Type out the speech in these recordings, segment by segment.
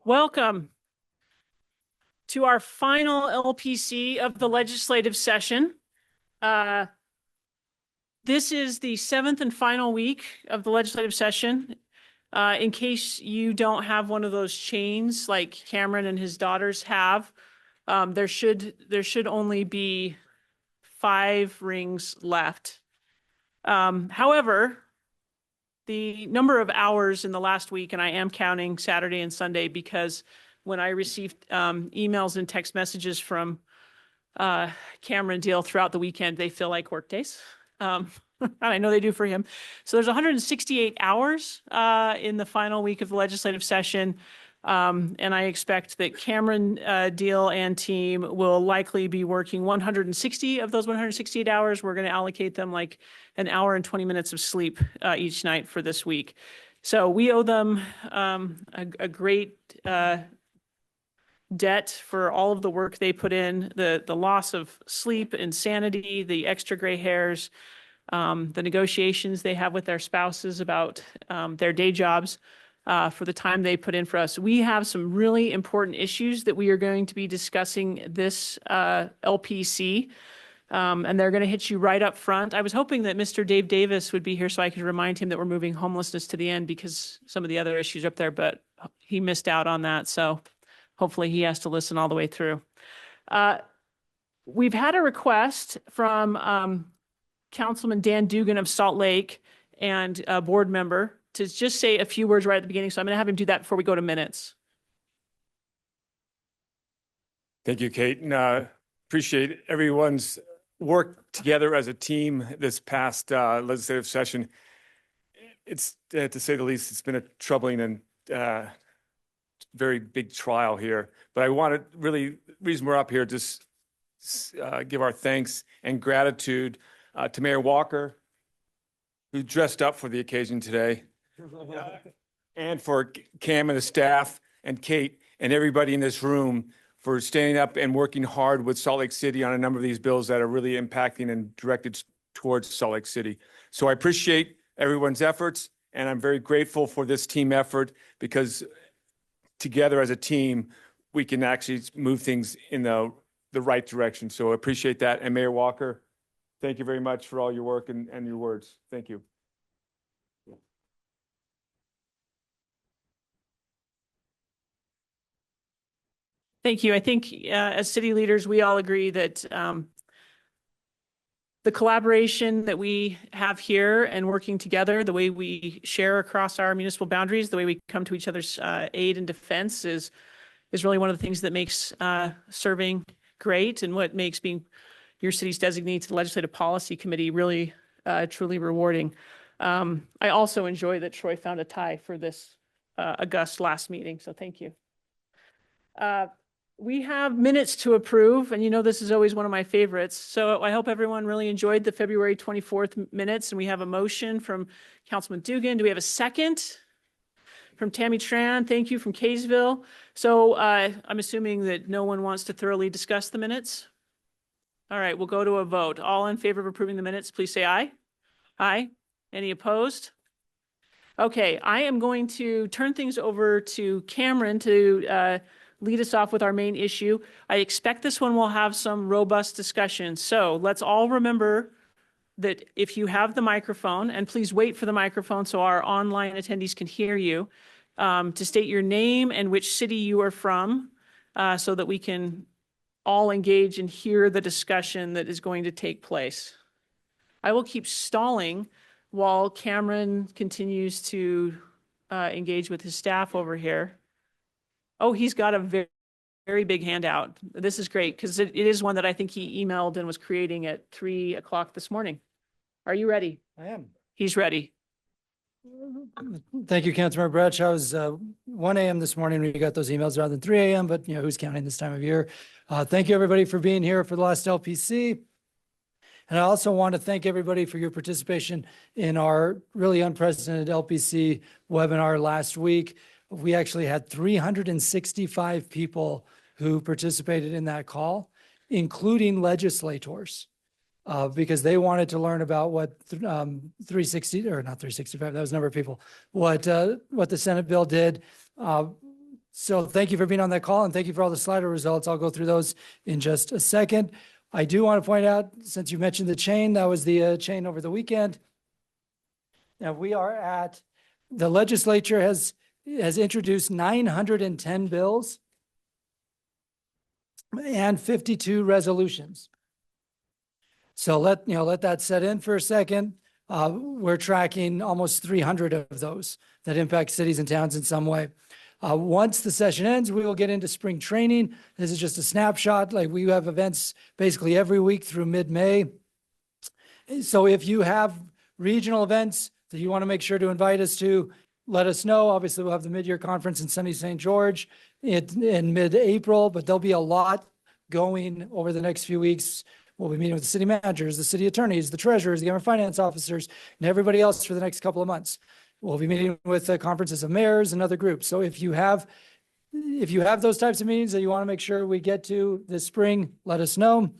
Welcome to our final LPC of the legislative session. This is the 7th and final week of the legislative session. In case you don't have one of those chains like Cameron and his daughters have, there should only be 5 rings left. However, the number of hours in the last week, and I am counting Saturday and Sunday because when I received emails and text messages from Cameron Deal throughout the weekend, they feel like work days. And I know they do for him. So there's 168 hours in the final week of the legislative session. And I expect that Cameron Deal and team will likely be working 160 of those 168 hours. We're going to allocate them like an hour and 20 minutes of sleep each night for this week. So we owe them a great debt for all of the work they put in, the loss of sleep, insanity, the extra gray hairs, the negotiations they have with their spouses about their day jobs. For the time they put in for us. We have some really important issues that we are going to be discussing this LPC, and they're going to hit you right up front. I was hoping that Mr. Dave Davis would be here so I could remind him that we're moving homelessness to the end because some of the other issues are up there, but he missed out on that, so hopefully he has to listen all the way through. We've had a request from Councilman Dan Dugan of Salt Lake and a board member to just say a few words right at the beginning. So I'm going to have him do that before we go to minutes. Thank you, Kate. And appreciate everyone's work together as a team this past legislative session. It's, to say the least, it's been a troubling and very big trial here. But I want to really, reason we're up here, just give our thanks and gratitude to Mayor Walker, who dressed up for the occasion today. And for Cam and the staff and Kate and everybody in this room for standing up and working hard with Salt Lake City on a number of these bills that are really impacting and directed towards Salt Lake City. So I appreciate everyone's efforts, and I'm very grateful for this team effort because together as a team, we can actually move things in the right direction. So I appreciate that. And Mayor Walker, thank you very much for all your work and your words. Thank you. Thank you. I think as city leaders, we all agree that the collaboration that we have here and working together, the way we share across our municipal boundaries, the way we come to each other's aid and defense is really one of the things that makes serving great and what makes being your city's designee to the Legislative Policy Committee really truly rewarding. I also enjoy that Troy found a tie for this august last meeting, so thank you. We have minutes to approve, and you know this is always one of my favorites. So I hope everyone really enjoyed the February 24th minutes, and we have a motion from Councilman Dugan. Do we have a second? From Tammy Tran, thank you, from Kaysville. So I'm assuming that no one wants to thoroughly discuss the minutes. All right, we'll go to a vote. All in favor of approving the minutes, please say aye. Aye. Any opposed? Okay, I am going to turn things over to Cameron to lead us off with our main issue. I expect this one will have some robust discussion. So let's all remember that if you have the microphone, and please wait for the microphone so our online attendees can hear you, to state your name and which city you are from so that we can all engage and hear the discussion that is going to take place. I will keep stalling while Cameron continues to engage with his staff over here. Oh, he's got a very, very big handout. This is great because it is one that I think he emailed and was creating at 3 o'clock this morning. Are you ready? I am. He's ready. Thank you, Councilmember Bradshaw. It was 1 a.m. this morning when you got those emails rather than 3 a.m., but you know, who's counting this time of year? Thank you everybody for being here for the last LPC. And I also want to thank everybody for your participation in our really unprecedented LPC webinar last week. We actually had 365 people who participated in that call, including legislators, because they wanted to learn about what 360, or not 365, that was a number of people, what the Senate bill did, So thank you for being on that call and thank you for all the Slido results. I'll go through those in just a second. I do want to point out, since you mentioned the chain, that was the chain over the weekend. Now the legislature has introduced 910 bills and 52 resolutions. So let that set in for a second. We're tracking almost 300 of those that impact cities and towns in some way. Once the session ends, we will get into spring training. This is just a snapshot. Like, we have events basically every week through mid-May. So if you have regional events that you want to make sure to invite us to, let us know. Obviously, we'll have the mid-year conference in sunny St. George in mid-April, but there'll be a lot going over the next few weeks. We'll be meeting with the city managers, the city attorneys, the treasurers, the government finance officers, and everybody else for the next couple of months. We'll be meeting with the conferences of mayors and other groups. So if you have those types of meetings that you want to make sure we get to this spring, let us know.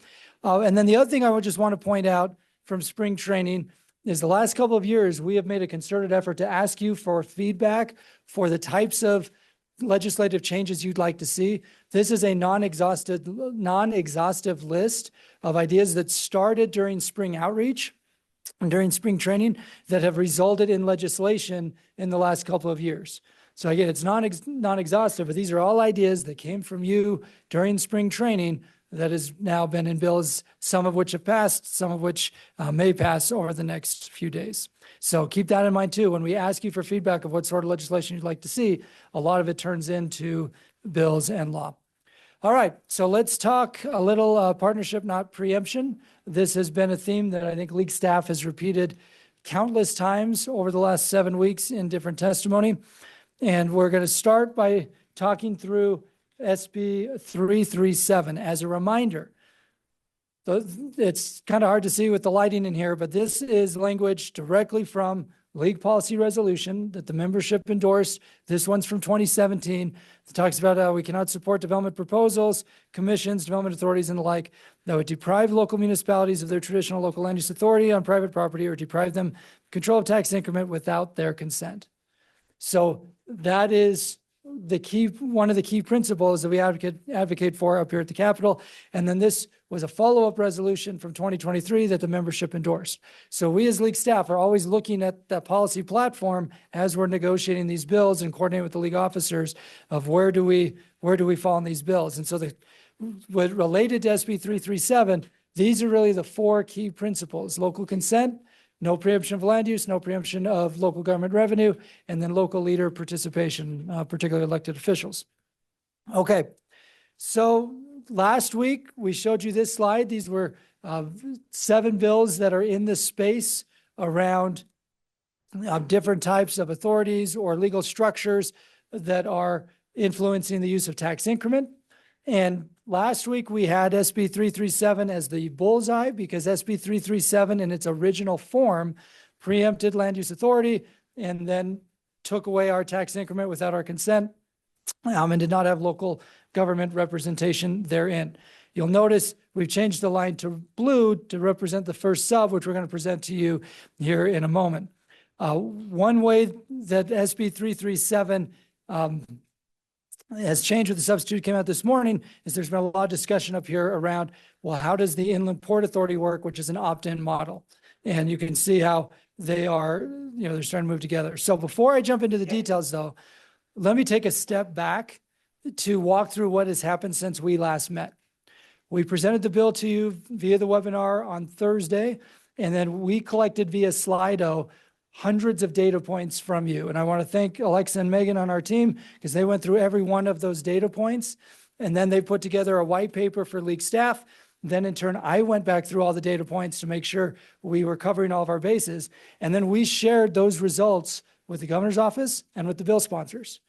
And then the other thing I would just want to point out from spring training is the last couple of years, we have made a concerted effort to ask you for feedback for the types of legislative changes you'd like to see. This is a non-exhaustive list of ideas that started during spring outreach and during spring training that have resulted in legislation in the last couple of years. So again, it's non-exhaustive, but these are all ideas that came from you during spring training that has now been in bills, some of which have passed, some of which may pass over the next few days. So keep that in mind too. When we ask you for feedback of what sort of legislation you'd like to see, a lot of it turns into bills and law. All right, so let's talk a little partnership, not preemption. This has been a theme that I think league staff has repeated countless times over the last 7 weeks in different testimony. And we're going to start by talking through SB 337. As a reminder, it's kind of hard to see with the lighting in here, but this is language directly from league policy resolution that the membership endorsed. This one's from 2017. It talks about how we cannot support development proposals, commissions, development authorities, and the like that would deprive local municipalities of their traditional local land use authority on private property or deprive them control of tax increment without their consent. So that is one of the key principles that we advocate for up here at the Capitol. And then this was a follow-up resolution from 2023 that the membership endorsed. So we as league staff are always looking at that policy platform as we're negotiating these bills and coordinating with the league officers of where do we fall in these bills. And so what related to SB 337, these are really the 4 key principles: local consent, no preemption of land use, no preemption of local government revenue, and then local leader participation, particularly elected officials. Okay, so last week we showed you this slide. These were 7 bills that are in this space around different types of authorities or legal structures that are influencing the use of tax increment. And last week we had SB 337 as the bullseye because SB 337 in its original form preempted land use authority and then took away our tax increment without our consent and did not have local government representation therein. You'll notice we've changed the line to blue to represent the first sub, which we're going to present to you here in a moment. One way that SB 337 has changed with the substitute came out this morning is there's been a lot of discussion up here around, well, how does the Inland Port Authority work, which is an opt-in model? And you can see how they are, they're starting to move together. So before I jump into the details though, let me take a step back to walk through what has happened since we last met. We presented the bill to you via the webinar on Thursday, and then we collected via Slido hundreds of data points from you. And I want to thank Alexa and Megan on our team because they went through every one of those data points. And then they put together a white paper for league staff. Then in turn, I went back through all the data points to make sure we were covering all of our bases. And then we shared those results with the governor's office and with the bill sponsors.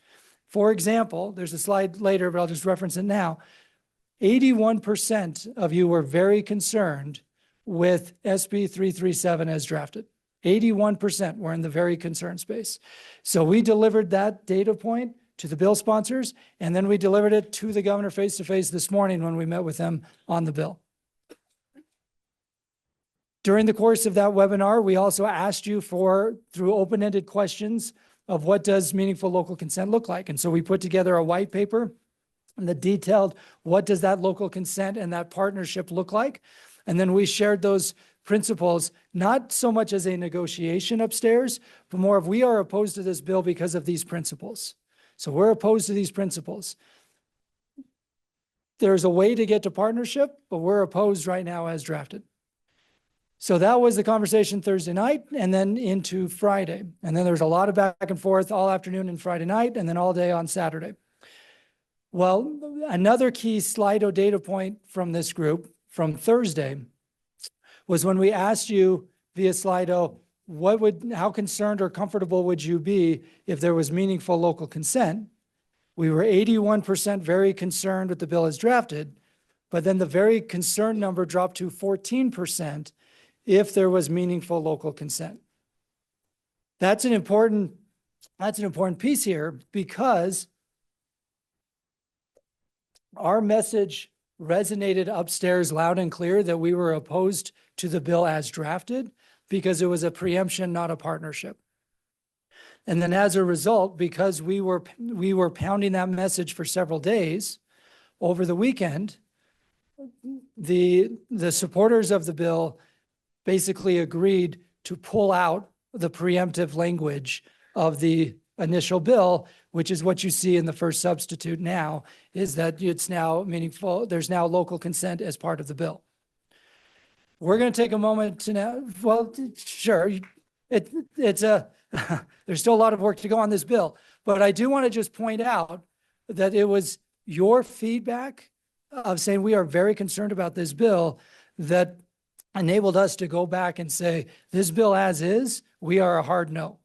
For example, there's a slide later, but I'll just reference it now. 81% of you were very concerned with SB 337 as drafted. 81% were in the very concerned space. So we delivered that data point to the bill sponsors, and then we delivered it to the governor face-to-face this morning when we met with him on the bill. During the course of that webinar, we also asked you through open-ended questions, of what does meaningful local consent look like. And so we put together a white paper that detailed what does that local consent and that partnership look like. And then we shared those principles, not so much as a negotiation upstairs, but more of we are opposed to this bill because of these principles. So we're opposed to these principles. There's a way to get to partnership, but we're opposed right now as drafted. So that was the conversation Thursday night and then into Friday. And then there's a lot of back and forth all afternoon and Friday night and then all day on Saturday. Well, another key Slido data point from this group from Thursday was when we asked you via Slido, how concerned or comfortable would you be if there was meaningful local consent? We were 81% very concerned with the bill as drafted, but then the very concerned number dropped to 14% if there was meaningful local consent. That's an important piece here because our message resonated upstairs loud and clear that we were opposed to the bill as drafted because it was a preemption, not a partnership. And then as a result, because we were pounding that message for several days over the weekend, the supporters of the bill basically agreed to pull out the preemptive language of the initial bill, which is what you see in the first substitute now, is that it's now meaningful. There's now local consent as part of the bill. We're going to take a moment to now, well, sure, there's still a lot of work to go on this bill, but I do want to just point out that it was your feedback of saying we are very concerned about this bill that enabled us to go back and say, this bill as is, we are a hard no.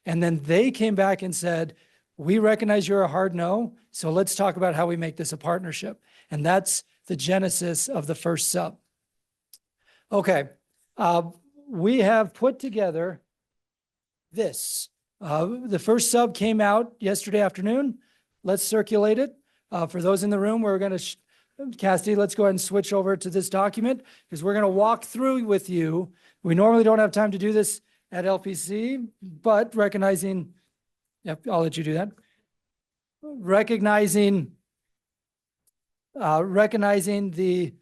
And then they came back and said, we recognize you're a hard no, so let's talk about how we make this a partnership. And that's the genesis of the first sub. Okay, we have put together this. The first sub came out yesterday afternoon. Let's circulate it. For those in the room, we're going to, Cassidy, let's go ahead and switch over to this document because we're going to walk through with you. We normally don't have time to do this at LPC, but recognizing, yep, I'll let you do that. Recognizing the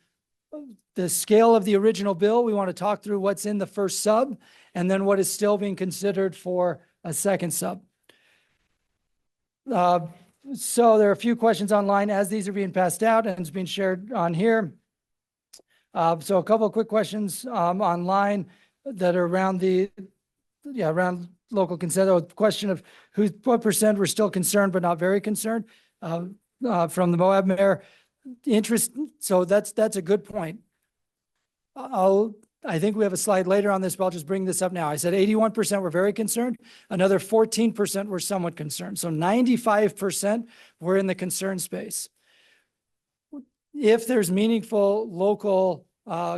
scale of the original bill, we want to talk through what's in the first sub and then what is still being considered for a second sub. So there are a few questions online as these are being passed out and it's being shared on here. So a couple of quick questions online that are around around local consent. A question of what percent were still concerned but not very concerned from the Moab mayor. Interest. So that's a good point. I think we have a slide later on this, but I'll just bring this up now. I said 81% were very concerned. Another 14% were somewhat concerned. So 95% were in the concern space. If there's meaningful local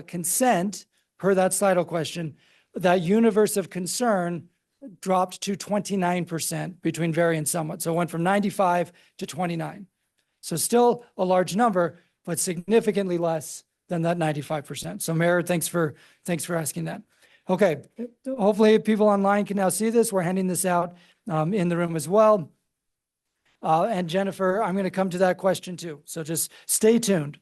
consent, per that Slido question, that universe of concern dropped to 29% between very and somewhat. So it went from 95 to 29. So still a large number, but significantly less than that 95%. So Mayor, thanks for asking that. Okay, hopefully people online can now see this. We're handing this out in the room as well. And Jennifer, I'm going to come to that question too. So just stay tuned.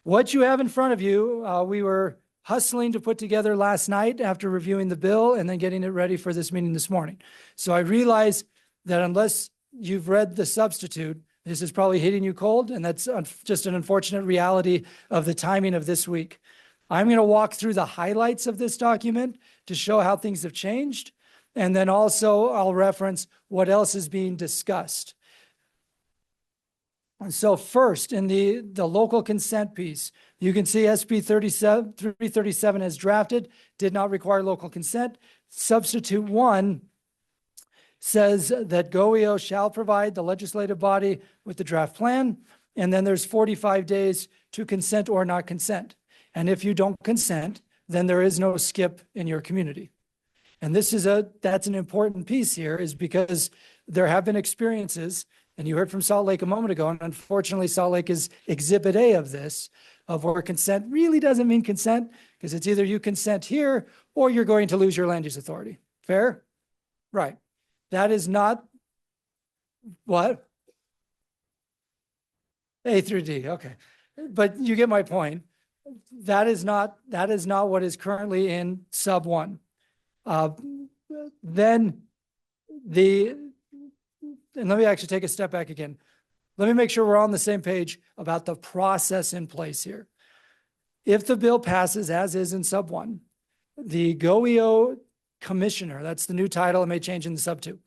What you have in front of you, we were hustling to put together last night after reviewing the bill and then getting it ready for this meeting this morning. So I realize that unless you've read the substitute, this is probably hitting you cold, and that's just an unfortunate reality of the timing of this week. I'm going to walk through the highlights of this document to show how things have changed, and then also I'll reference what else is being discussed. And so first, in the local consent piece, you can see SB 337 as drafted, did not require local consent. Substitute 1 says that GOEO shall provide the legislative body with the draft plan, and then there's 45 days to consent or not consent. And if you don't consent, then there is no skip in your community. And that's an important piece here, is because there have been experiences, and you heard from Salt Lake a moment ago, and unfortunately Salt Lake is exhibit A of this, of where consent really doesn't mean consent, because it's either you consent here or you're going to lose your land use authority. Fair? Right. That is not what? A through D, okay. But you get my point. That is not what is currently in sub one. Then and let me actually take a step back again. Let me make sure we're on the same page about the process in place here. If the bill passes as is in sub one, the GOEO commissioner, that's the new title, it may change in the sub two,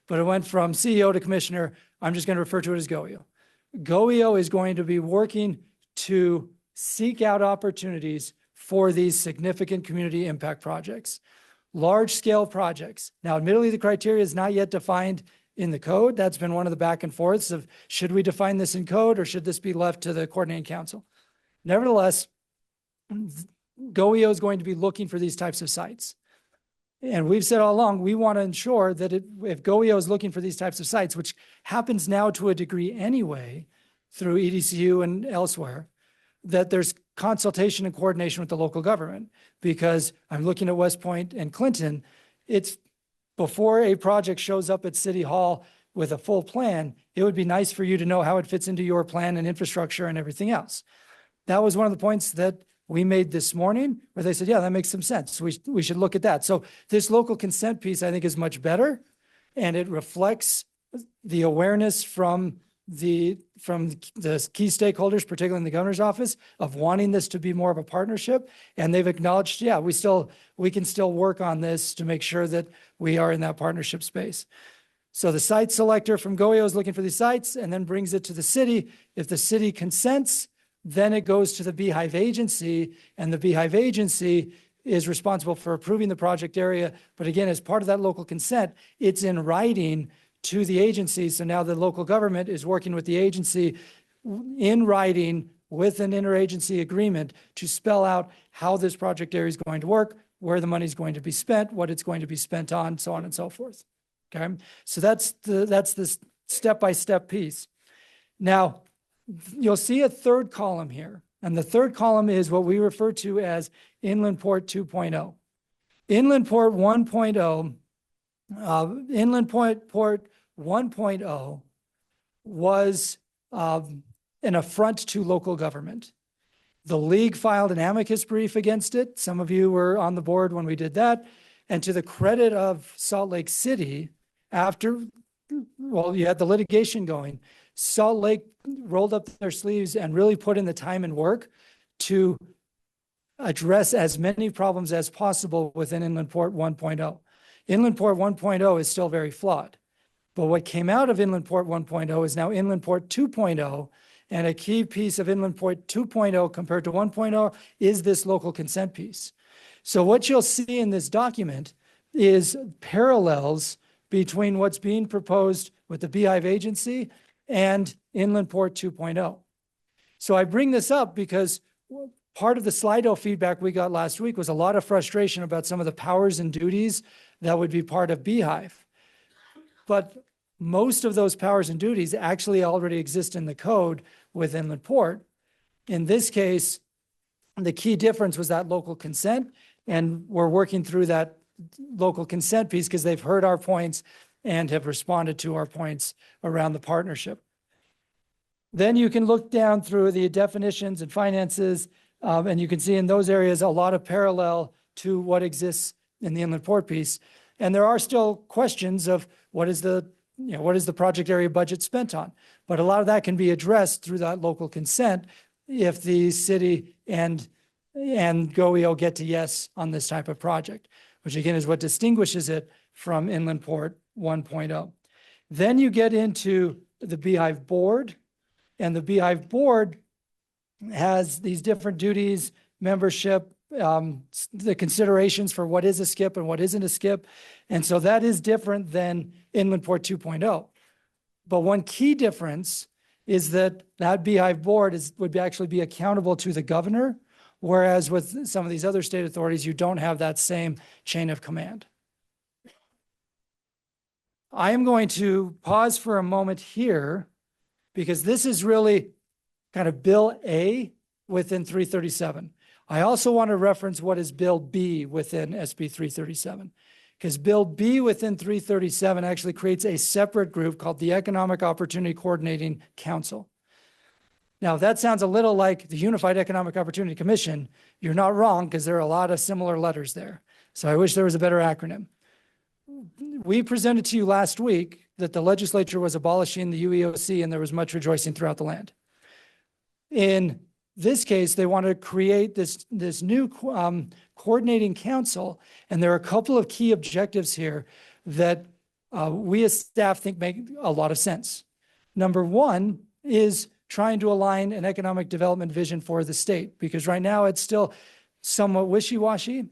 but it went from CEO to commissioner. I'm just going to refer to it as GOEO. GOEO is going to be working to seek out opportunities for these significant community impact projects, large scale projects. Now, admittedly, the criteria is not yet defined in the code. That's been one of the back and forths of should we define this in code or should this be left to the coordinating council? Nevertheless, GOEO is going to be looking for these types of sites. And we've said all along, we want to ensure that if GOEO is looking for these types of sites, which happens now to a degree anyway through EDCU and elsewhere, that there's consultation and coordination with the local government. Because I'm looking at West Point and Clinton, it's before a project shows up at City Hall with a full plan, it would be nice for you to know how it fits into your plan and infrastructure and everything else. That was one of the points that we made this morning where they said, yeah, that makes some sense. We should look at that. So this local consent piece, I think, is much better. And it reflects the awareness from the key stakeholders, particularly in the governor's office, of wanting this to be more of a partnership. And they've acknowledged, yeah, we can still work on this to make sure that we are in that partnership space. So the site selector from GOEO is looking for these sites and then brings it to the city. If the city consents, then it goes to the Beehive agency, and the Beehive agency is responsible for approving the project area. But again, as part of that local consent, it's in writing to the agency. So now the local government is working with the agency in writing with an interagency agreement to spell out how this project area is going to work, where the money is going to be spent, what it's going to be spent on, so on and so forth. Okay, so that's the step-by-step piece. Now, you'll see a third column here, and the third column is what we refer to as Inland Port 2.0. Inland Port 1.0, Inland Port 1.0 was an affront to local government. The league filed an amicus brief against it. Some of you were on the board when we did that. And to the credit of Salt Lake City, you had the litigation going, Salt Lake rolled up their sleeves and really put in the time and work to address as many problems as possible within Inland Port 1.0. Inland Port 1.0 is still very flawed. But what came out of Inland Port 1.0 is now Inland Port 2.0. And a key piece of Inland Port 2.0 compared to 1.0 is this local consent piece. So what you'll see in this document is parallels between what's being proposed with the Beehive agency and Inland Port 2.0. So I bring this up because part of the Slido feedback we got last week was a lot of frustration about some of the powers and duties that would be part of Beehive. But most of those powers and duties actually already exist in the code with Inland Port. In this case, the key difference was that local consent, and we're working through that local consent piece because they've heard our points and have responded to our points around the partnership. Then you can look down through the definitions and finances, and you can see in those areas a lot of parallel to what exists in the Inland Port piece. And there are still questions of what is the project area budget spent on? But a lot of that can be addressed through that local consent if the city and GOEO get to yes on this type of project, which again is what distinguishes it from Inland Port 1.0. Then you get into the Beehive board, and the Beehive board has these different duties, membership, the considerations for what is a skip and what isn't a skip. And so that is different than Inland Port 2.0. But one key difference is that Beehive board would actually be accountable to the governor, whereas with some of these other state authorities, you don't have that same chain of command. I am going to pause for a moment here because this is really kind of Bill A within 337. I also want to reference what is Bill B within SB 337, because Bill B within 337 actually creates a separate group called the Economic Opportunity Coordinating Council. Now, if that sounds a little like the Unified Economic Opportunity Commission, you're not wrong, because there are a lot of similar letters there. So I wish there was a better acronym. We presented to you last week that the legislature was abolishing the UEOC, and there was much rejoicing throughout the land. In this case, they want to create this new coordinating council, and there are a couple of key objectives here that we as staff think make a lot of sense. Number one is trying to align an economic development vision for the state, because right now it's still somewhat wishy-washy.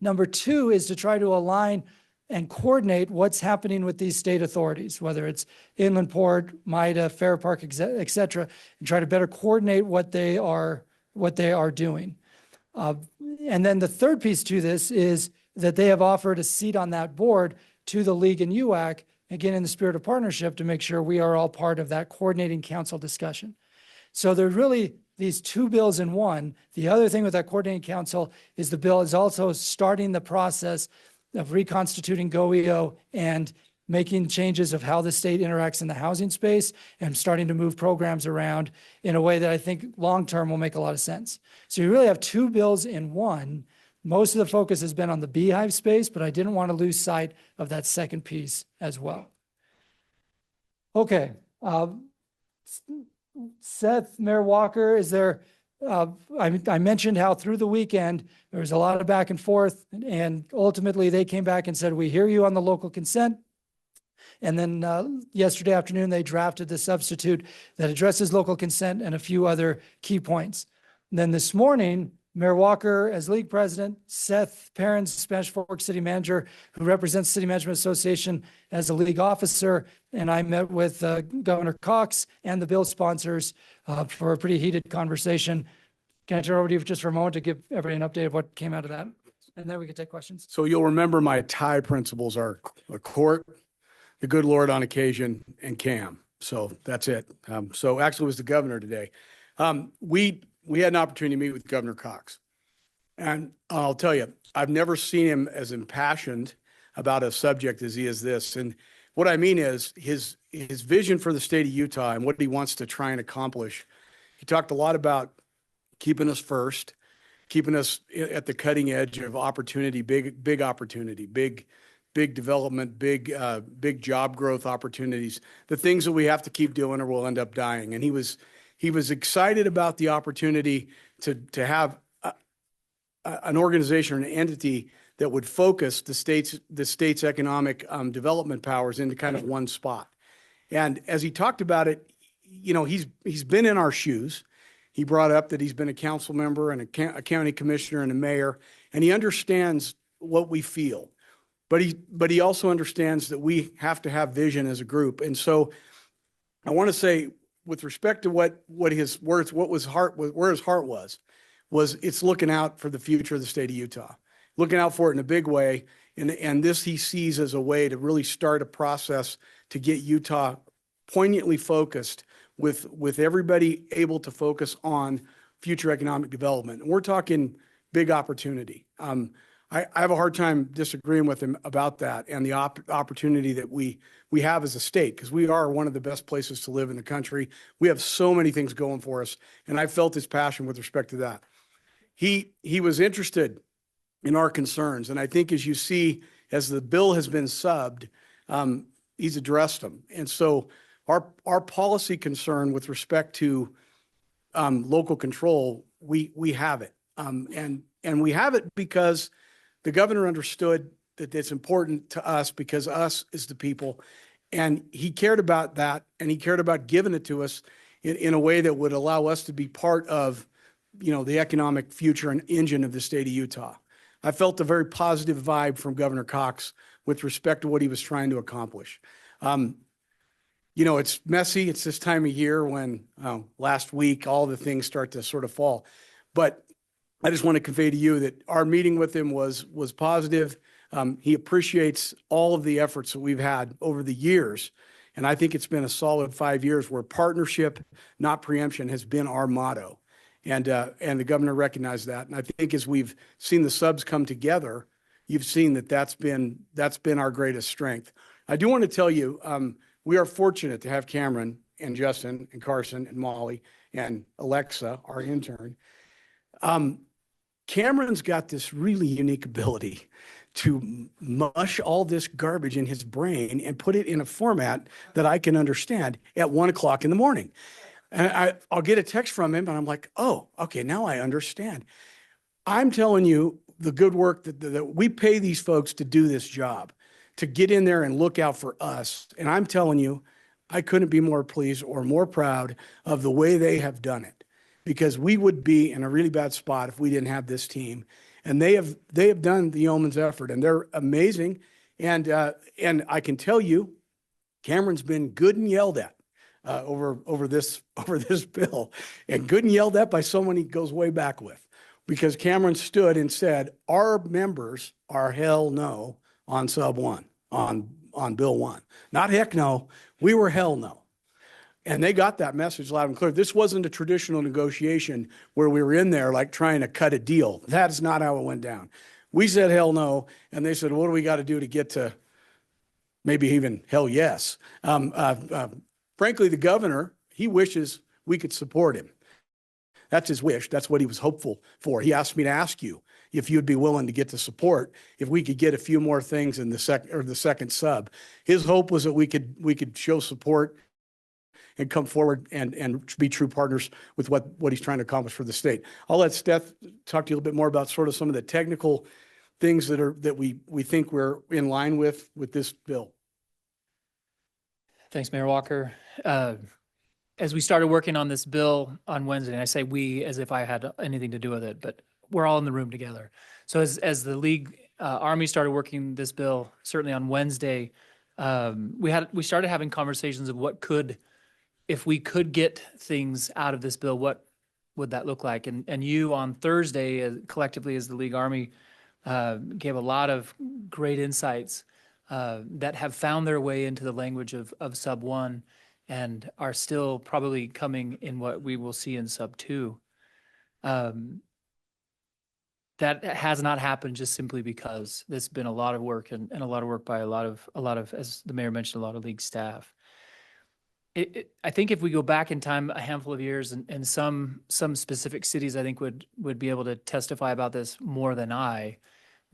Number two is to try to align and coordinate what's happening with these state authorities, whether it's Inland Port, MIDA, Fair Park, et cetera, and try to better coordinate what they are doing. And then the third piece to this is that they have offered a seat on that board to the League and UAC, again, in the spirit of partnership, to make sure we are all part of that coordinating council discussion. So there's really these two bills in one. The other thing with that coordinating council is the bill is also starting the process of reconstituting GOEO and making changes of how the state interacts in the housing space and starting to move programs around in a way that I think long-term will make a lot of sense. So you really have two bills in one. Most of the focus has been on the beehive space, but I didn't want to lose sight of that second piece as well. Okay. Seth, Mayor Walker, is there, I mentioned how through the weekend, there was a lot of back and forth, and ultimately they came back and said, we hear you on the local consent. And then yesterday afternoon, they drafted the substitute that addresses local consent and a few other key points. And then this morning, Mayor Walker as league president, Seth Perrins, Spanish Fork city manager, who represents City Management Association as a league officer, and I met with Governor Cox and the bill sponsors for a pretty heated conversation. Can I turn over to you just for a moment to give everybody an update of what came out of that? And then we can take questions. So you'll remember my tie principles are a court, the good Lord on occasion, and CAM. So that's it. So actually it was the governor today. We had an opportunity to meet with Governor Cox. And I'll tell you, I've never seen him as impassioned about a subject as he is this. And what I mean is his vision for the state of Utah and what he wants to try and accomplish. He talked a lot about keeping us first, keeping us at the cutting edge of opportunity, big opportunity, big development, big job growth opportunities, the things that we have to keep doing or we'll end up dying. And he was excited about the opportunity to have an organization or an entity that would focus the state's economic development powers into kind of one spot. And as he talked about it, you know, he's been in our shoes. He brought up that he's been a council member and a county commissioner and a mayor, and he understands what we feel. But he also understands that we have to have vision as a group. And so I want to say, with respect to where his heart was it's looking out for the future of the state of Utah, looking out for it in a big way. And this he sees as a way to really start a process to get Utah poignantly focused with everybody able to focus on future economic development. And we're talking big opportunity. I have a hard time disagreeing with him about that and the opportunity that we have as a state, because we are one of the best places to live in the country. We have so many things going for us, and I felt his passion with respect to that. He was interested in our concerns, and I think as you see, as the bill has been subbed, he's addressed them. And so our policy concern with respect to local control, we have it, and we have it because the governor understood that it's important to us because us is the people, and he cared about that, and he cared about giving it to us in a way that would allow us to be part of, you know, the economic future and engine of the state of Utah. I felt a very positive vibe from Governor Cox with respect to what he was trying to accomplish. You know, it's messy. It's this time of year when last week all the things start to sort of fall, but I just want to convey to you that our meeting with him was positive. He appreciates all of the efforts that we've had over the years. And I think it's been a solid 5 years where partnership, not preemption, has been our motto. And the governor recognized that. And I think as we've seen the subs come together you've seen that that's been our greatest strength. I do want to tell you, we are fortunate to have Cameron and Justin and Carson and Molly and Alexa, our intern. Cameron's got this really unique ability to mush all this garbage in his brain and put it in a format that I can understand at 1 o'clock in the morning. And I'll get a text from him and I'm like, oh, okay, now I understand. I'm telling you the good work that we pay these folks to do this job, to get in there and look out for us. And I'm telling you, I couldn't be more pleased or more proud of the way they have done it, because we would be in a really bad spot if we didn't have this team. And they have done the yeoman's effort, and they're amazing. And I can tell you, Cameron's been good and yelled at over this bill, and good and yelled at by someone he goes way back with, because Cameron stood and said, our members are hell no on sub 1, on bill 1. Not heck no, we were hell no. And they got that message loud and clear. This wasn't a traditional negotiation where we were in there like trying to cut a deal. That is not how it went down. We said hell no, and they said, what do we got to do to get to maybe even hell yes? Frankly, the governor, he wishes we could support him. That's his wish. That's what he was hopeful for. He asked me to ask you if you'd be willing to get the support, if we could get a few more things in the second sub. His hope was that we could show support and come forward and be true partners with what he's trying to accomplish for the state. I'll let Steph talk to you a little bit more about sort of some of the technical things that we think we're in line with this bill. Thanks, Mayor Walker. As we started working on this bill on Wednesday, and I say we as if I had anything to do with it, but we're all in the room together. So as the League Army started working this bill, certainly on Wednesday, we started having conversations of if we could get things out of this bill, what would that look like? And you on Thursday, collectively as the League Army, gave a lot of great insights that have found their way into the language of sub 1 and are still probably coming in what we will see in sub 2. That has not happened just simply because there's been a lot of work and a lot of work by a lot of, as the mayor mentioned, a lot of League staff. I think if we go back in time a handful of years, and some specific cities I think would be able to testify about this more than I,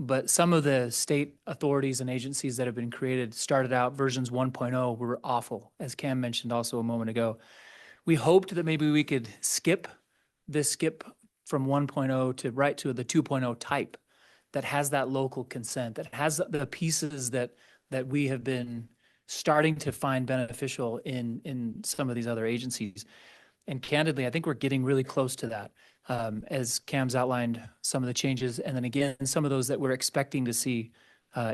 but some of the state authorities and agencies that have been created started out versions 1.0 were awful, as Cam mentioned also a moment ago. We hoped that maybe we could skip from 1.0 to right to the 2.0 type that has that local consent, that has the pieces that we have been starting to find beneficial in some of these other agencies. And candidly, I think we're getting really close to that, as Cam's outlined some of the changes, and then again, some of those that we're expecting to see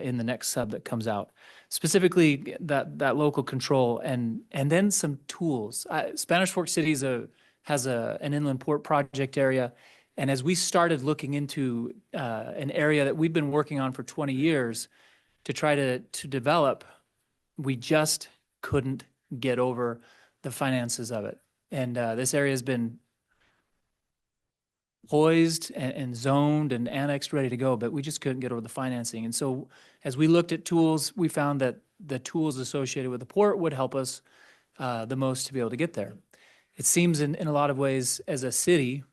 in the next sub that comes out. Specifically, that local control and then some tools. Spanish Fork City has an inland port project area, and as we started looking into an area that we've been working on for 20 years to try to develop, we just couldn't get over the finances of it. And this area has been poised and zoned and annexed, ready to go, but we just couldn't get over the financing. And so as we looked at tools, we found that the tools associated with the port would help us the most to be able to get there. It seems in a lot of ways as a city,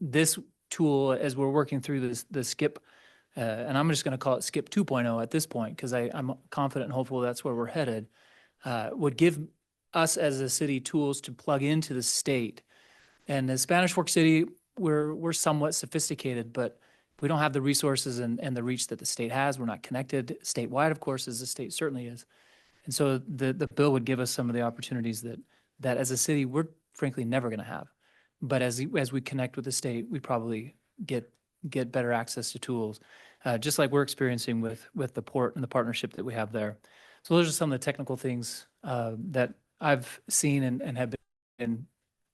this tool, as we're working through the SCIP, and I'm just going to call it SCIP 2.0 at this point, because I'm confident and hopeful that's where we're headed, would give us as a city tools to plug into the state. And as Spanish Fork City, we're somewhat sophisticated, but we don't have the resources and the reach that the state has. We're not connected statewide, of course, as the state certainly is. And so the bill would give us some of the opportunities that as a city, we're frankly never going to have. But as we connect with the state, we probably get better access to tools, just like we're experiencing with the port and the partnership that we have there. So those are some of the technical things that I've seen and have been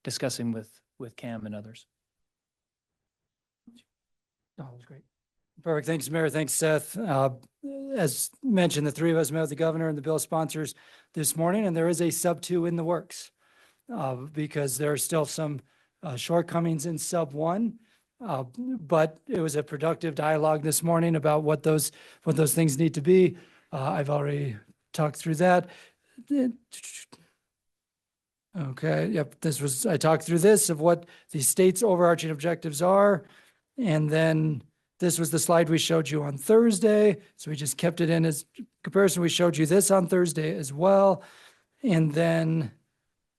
discussing with Cam and others. Oh, that was great. Perfect. Thanks, Mayor. Thanks, Seth. As mentioned, the three of us met with the governor and the bill sponsors this morning, and there is a sub 2 in the works because there are still some shortcomings in sub 1. But it was a productive dialogue this morning about what those things need to be. I've already talked through that. Okay, yep, I talked through this of what the state's overarching objectives are. And then this was the slide we showed you on Thursday. So we just kept it in as comparison. We showed you this on Thursday as well. And then,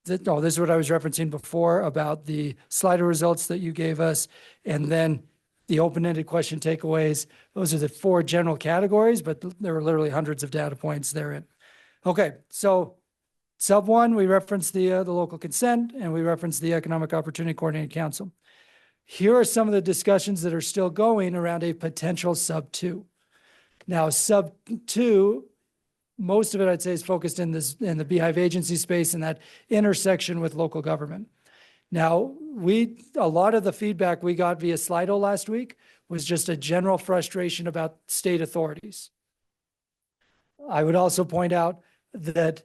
this is what I was referencing before about the Slido results that you gave us. And then the open-ended question takeaways. Those are the 4 general categories, but there were literally hundreds of data points therein. Okay, so sub 1, we referenced the local consent, and we referenced the Economic Opportunity Coordinating Council. Here are some of the discussions that are still going around a potential sub 2. Now, sub 2, most of it I'd say is focused in the Beehive agency space and that intersection with local government. Now, a lot of the feedback we got via Slido last week was just a general frustration about state authorities. I would also point out that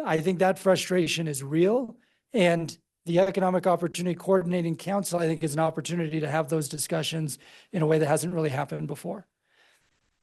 I think that frustration is real, and the Economic Opportunity Coordinating Council, I think, is an opportunity to have those discussions in a way that hasn't really happened before.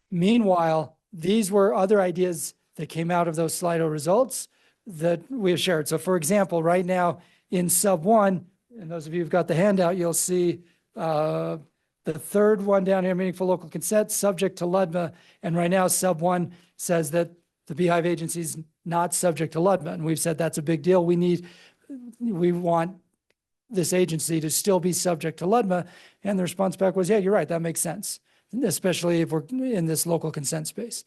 Meanwhile, these were other ideas that came out of those Slido results that we have shared. So for example, right now in sub 1, and those of you who've got the handout, you'll see the third one down here, meaningful local consent, subject to LUDMA. And right now sub 1 says that the Beehive agency is not subject to LUDMA. And we've said that's a big deal. We want this agency to still be subject to LUDMA. And the response back was, yeah, you're right. That makes sense, especially if we're in this local consent space.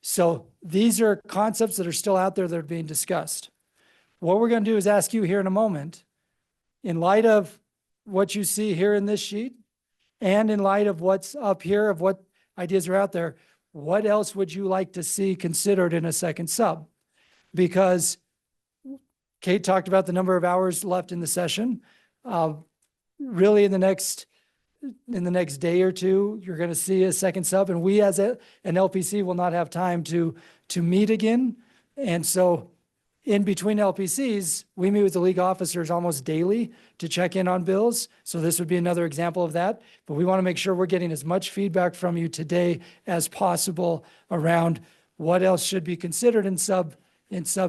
So these are concepts that are still out there that are being discussed. What we're going to do is ask you here in a moment, in light of what you see here in this sheet, and in light of what's up here, of what ideas are out there, what else would you like to see considered in a second sub? Because Kate talked about the number of hours left in the session. Really in the next day or two, you're going to see a second sub, and we as an LPC will not have time to meet again. And so in between LPCs, we meet with the league officers almost daily to check in on bills. So this would be another example of that. But we want to make sure we're getting as much feedback from you today as possible around what else should be considered in sub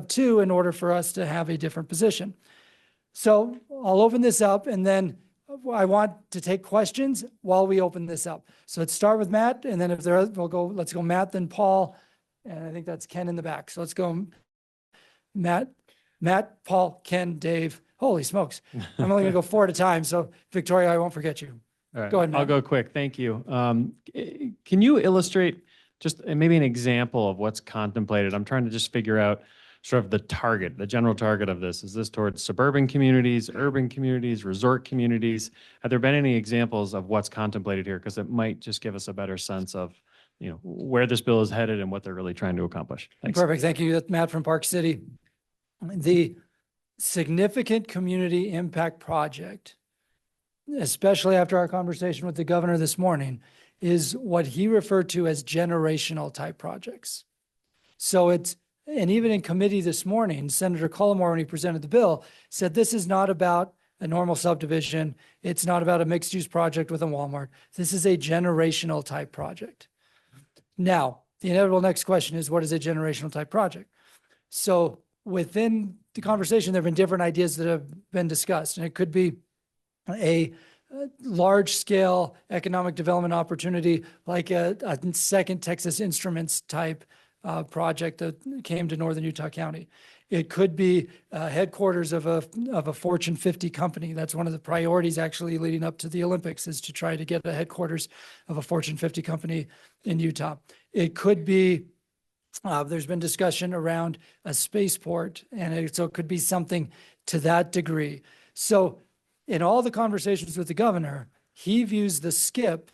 2 in order for us to have a different position. So I'll open this up, and then I want to take questions while we open this up. So let's start with Matt, and then if there are, let's go Matt, then Paul, and I think that's Ken in the back. So let's go Matt, Paul, Ken, Dave. Holy smokes. I'm only gonna go 4 at a time. So Victoria, I won't forget you. All right, Go ahead, Matt. I'll go quick. Thank you. Can you illustrate just maybe an example of what's contemplated? I'm trying to just figure out sort of the general target of this. Is this towards suburban communities, urban communities, resort communities? Have there been any examples of what's contemplated here? Because it might just give us a better sense of, where this bill is headed and what they're really trying to accomplish. Thanks. Perfect. Thank you. That's Matt from Park City. The significant community impact project, especially after our conversation with the governor this morning, is what he referred to as generational type projects. So and even in committee this morning, Senator Cullimore, when he presented the bill, said this is not about a normal subdivision. It's not about a mixed use project with a Walmart. This is a generational type project. Now, the inevitable next question is, what is a generational type project? So within the conversation, there have been different ideas that have been discussed, and it could be a large scale economic development opportunity, like a second Texas Instruments type project that came to Northern Utah County. It could be headquarters of a Fortune 50 company. That's one of the priorities actually leading up to the Olympics, is to try to get a headquarters of a Fortune 50 company in Utah. It could be, there's been discussion around a spaceport, and so it could be something to that degree. So in all the conversations with the governor, he views the SCIP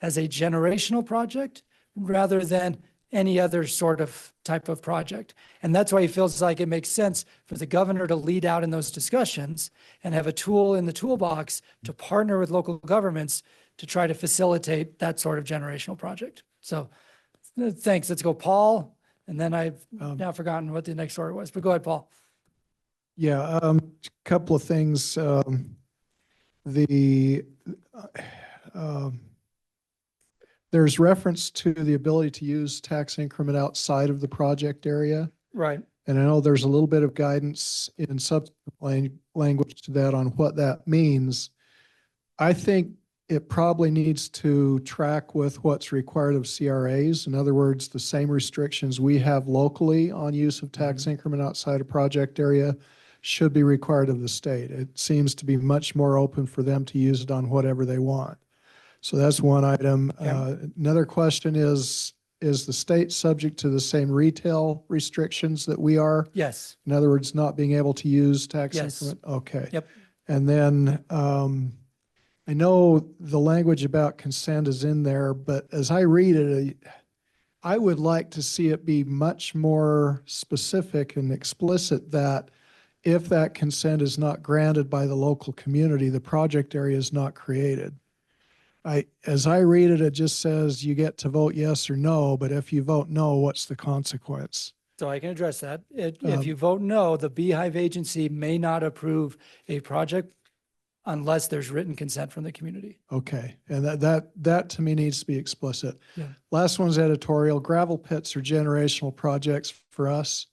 as a generational project rather than any other sort of type of project. And that's why he feels like it makes sense for the governor to lead out in those discussions and have a tool in the toolbox to partner with local governments to try to facilitate that sort of generational project. So thanks. Let's go Paul. And then I've now forgotten what the next order was, but go ahead, Paul. Yeah, a couple of things. the, um, there's reference to the ability to use tax increment outside of the project area. Right. And I know there's a little bit of guidance in subsequent language to that on what that means. I think it probably needs to track with what's required of CRAs. In other words, the same restrictions we have locally on use of tax increment outside a project area should be required of the state. It seems to be much more open for them to use it on whatever they want. So that's one item. Yeah. Another question is the state subject to the same retail restrictions that we are? Yes. In other words, not being able to use tax Yes. increment? Okay. Yep. And then I know the language about consent is in there, but as I read it, I would like to see it be much more specific and explicit that if that consent is not granted by the local community, the project area is not created. As I read it, it just says you get to vote yes or no, but if you vote no, what's the consequence? So I can address that. If you vote no, the Beehive agency may not approve a project unless there's written consent from the community. Okay, and that to me needs to be explicit. Yeah. Last one's editorial. Gravel pits are generational projects for us.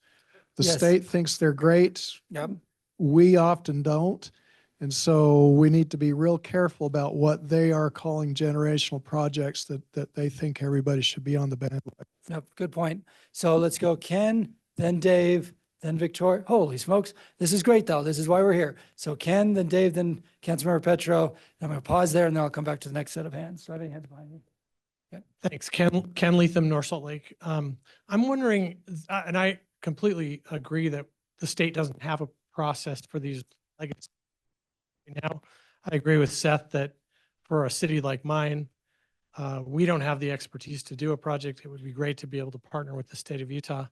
The Yes. state thinks they're great. Yep. We often don't. And so we need to be real careful about what they are calling generational projects that they think everybody should be on the bandwagon. Yep, good point. So let's go Ken, then Dave, then Victoria. Holy smokes. This is great though. This is why we're here. So Ken, then Dave, then Councilmember Petro. I'm going to pause there and then I'll come back to the next set of hands. So I have any hands behind me. Thanks, Ken Leatham, North Salt Lake. I'm wondering, and I completely agree that the state doesn't have a process for these legacy. Now, I agree with Seth that for a city like mine, we don't have the expertise to do a project. It would be great to be able to partner with the state of Utah.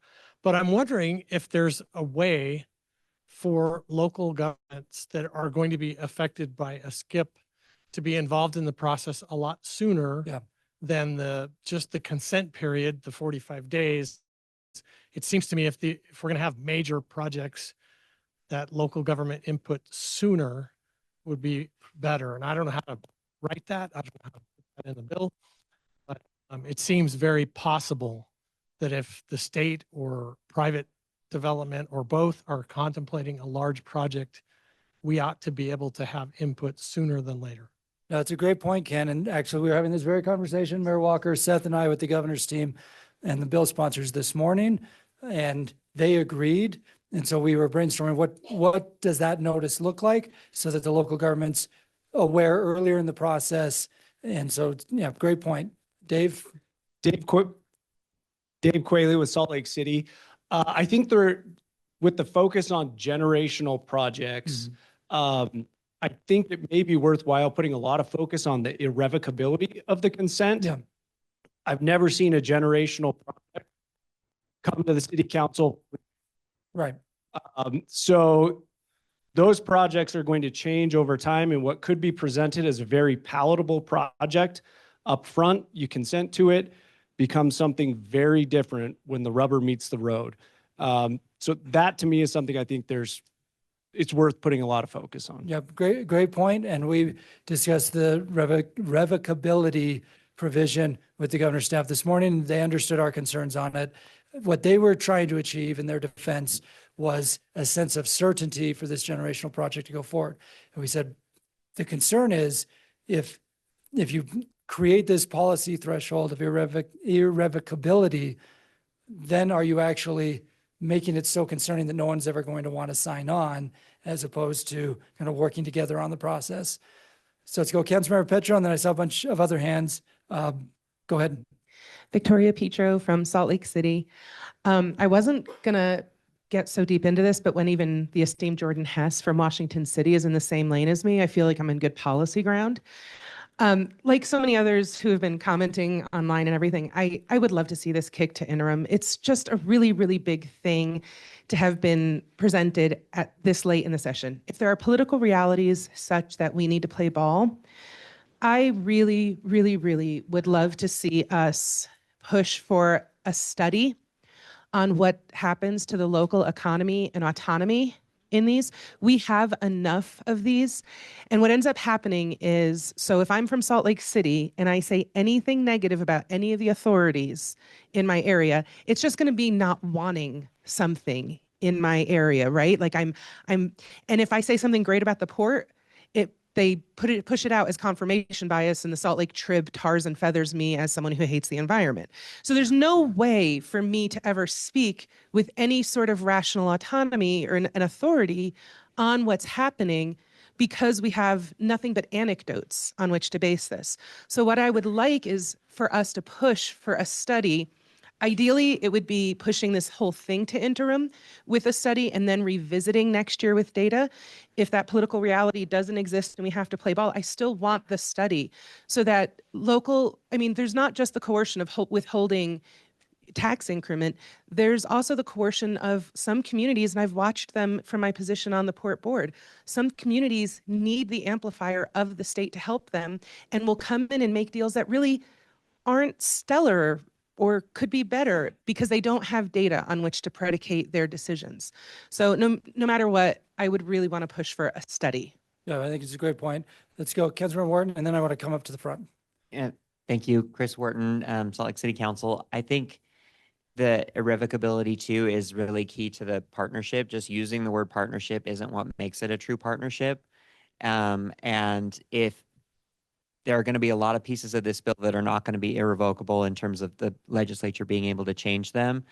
But I'm wondering if there's a way for local governments that are going to be affected by a skip to be involved in the process a lot sooner Yeah. than just the consent period, the 45 days. It seems to me if we're going to have major projects, that local government input sooner would be better. And I don't know how to write that. I don't know how to put that in the bill, but it seems very possible that if the state or private development or both are contemplating a large project, we ought to be able to have input sooner than later. No, it's a great point, Ken. And actually, we were having this very conversation, Mayor Walker, Seth and I with the governor's team and the bill sponsors this morning, and they agreed. And so we were brainstorming what does that notice look like so that the local government's aware earlier in the process. And so, yeah, great point. Dave? Dave Quayle with Salt Lake City. I think with the focus on generational projects, I think it may be worthwhile putting a lot of focus on the irrevocability of the consent. Yeah. I've never seen a generational project come to the city council. Right. So those projects are going to change over time, and what could be presented as a very palatable project up front, you consent to it, becomes something very different when the rubber meets the road. So that to me is something I think it's worth putting a lot of focus on. Yep, great point. And we discussed the revocability provision with the governor's staff this morning. They understood our concerns on it. What they were trying to achieve in their defense was a sense of certainty for this generational project to go forward. And we said, the concern is if you create this policy threshold of irrevocability, then are you actually making it so concerning that no one's ever going to want to sign on, as opposed to kind of working together on the process? So let's go Councilmember Petro, and then I saw a bunch of other hands. Go ahead. Victoria Petro from Salt Lake City. I wasn't going to get so deep into this, but when even the esteemed Jordan Hess from Washington City is in the same lane as me, I feel like I'm in good policy ground. Like so many others who have been commenting online and everything, I would love to see this kick to interim. It's just a really, really big thing to have been presented at this late in the session. If there are political realities such that we need to play ball, I really, really, really would love to see us push for a study on what happens to the local economy and autonomy in these. We have enough of these. And what ends up happening is, so if I'm from Salt Lake City and I say anything negative about any of the authorities in my area, it's just going to be not wanting something in my area, right? Like and if I say something great about the port, they push it out as confirmation bias, and the Salt Lake Trib tars and feathers me as someone who hates the environment. So there's no way for me to ever speak with any sort of rational autonomy or an authority on what's happening, because we have nothing but anecdotes on which to base this. So what I would like is for us to push for a study. Ideally, it would be pushing this whole thing to interim with a study and then revisiting next year with data. If that political reality doesn't exist and we have to play ball, I still want the study so that there's not just the coercion of withholding tax increment. There's also the coercion of some communities, and I've watched them from my position on the port board. Some communities need the amplifier of the state to help them and will come in and make deals that really aren't stellar or could be better because they don't have data on which to predicate their decisions. So no matter what, I would really want to push for a study. Yeah, I think it's a great point. Let's go, Councilmember Wharton, and then I want to come up to the front. Yeah, thank you, Chris Wharton, Salt Lake City Council. I think the irrevocability too is really key to the partnership. Just using the word partnership isn't what makes it a true partnership. And if there are going to be a lot of pieces of this bill that are not going to be irrevocable in terms of the legislature being able to change them.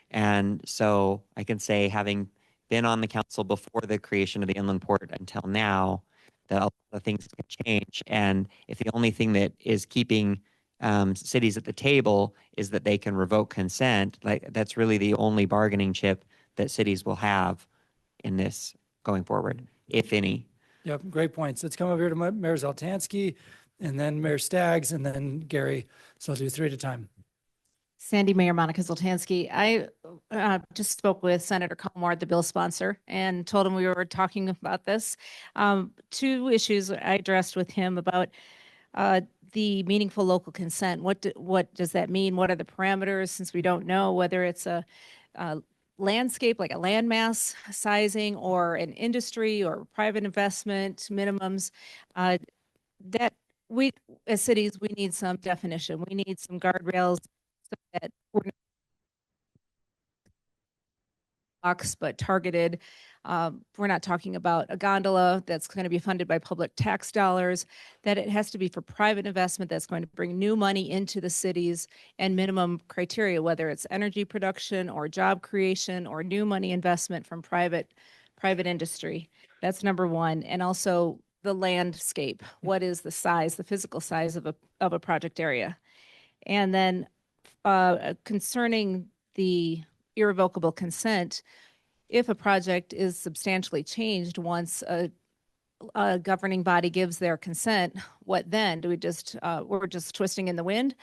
And so I can say, having been on the council before the creation of the inland port until now, that a lot of things can change. And if the only thing that is keeping cities at the table is that they can revoke consent, like that's really the only bargaining chip that cities will have in this going forward, if any. Yep, great points. Let's come over here to Mayor Zoltansky, and then Mayor Staggs, and then Gary. So I'll do three at a time. Sandy, Mayor Monica Zoltansky. I just spoke with Senator Colmore, the bill sponsor, and told him we were talking about this. Two issues I addressed with him about the meaningful local consent. What does that mean? What are the parameters, since we don't know whether it's a landscape, like a landmass sizing, or an industry or private investment minimums? That we, as cities, we need some definition. We need some guardrails so that we're not box, but targeted. We're not talking about a gondola that's going to be funded by public tax dollars, that it has to be for private investment that's going to bring new money into the cities, and minimum criteria, whether it's energy production or job creation or new money investment from private industry. That's number one. And also the landscape. What is the size, the physical size of a project area? And then concerning the irrevocable consent, if a project is substantially changed once a governing body gives their consent, what then? Do we just, we're just twisting in the wind?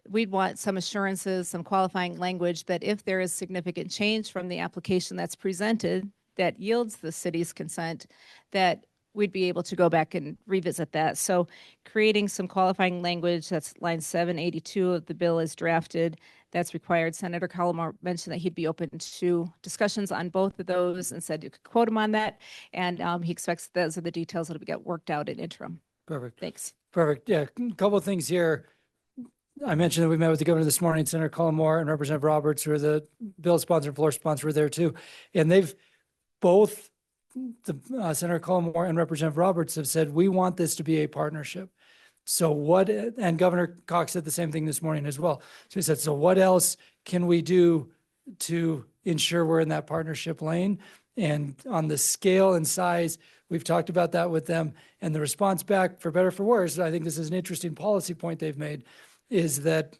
We'd want some assurances, some qualifying language that if there is significant change from the application that's presented that yields the city's consent, that we'd be able to go back and revisit that. So creating some qualifying language, that's line 782 of the bill is drafted, that's required. Senator Colmore mentioned that he'd be open to discussions on both of those and said you could quote him on that. And he expects those are the details that'll get worked out in interim. Perfect. Thanks. Perfect. Yeah, a couple of things here. I mentioned that we met with the governor this morning. Senator Colmore and Representative Roberts, who are the bill sponsor and floor sponsor, were there too. And they've both, Senator Colmore and Representative Roberts, have said, we want this to be a partnership. So what, and Governor Cox said the same thing this morning as well. So he said, so what else can we do to ensure we're in that partnership lane? And on the scale and size, we've talked about that with them. And the response back, for better or for worse, I think this is an interesting policy point they've made, is that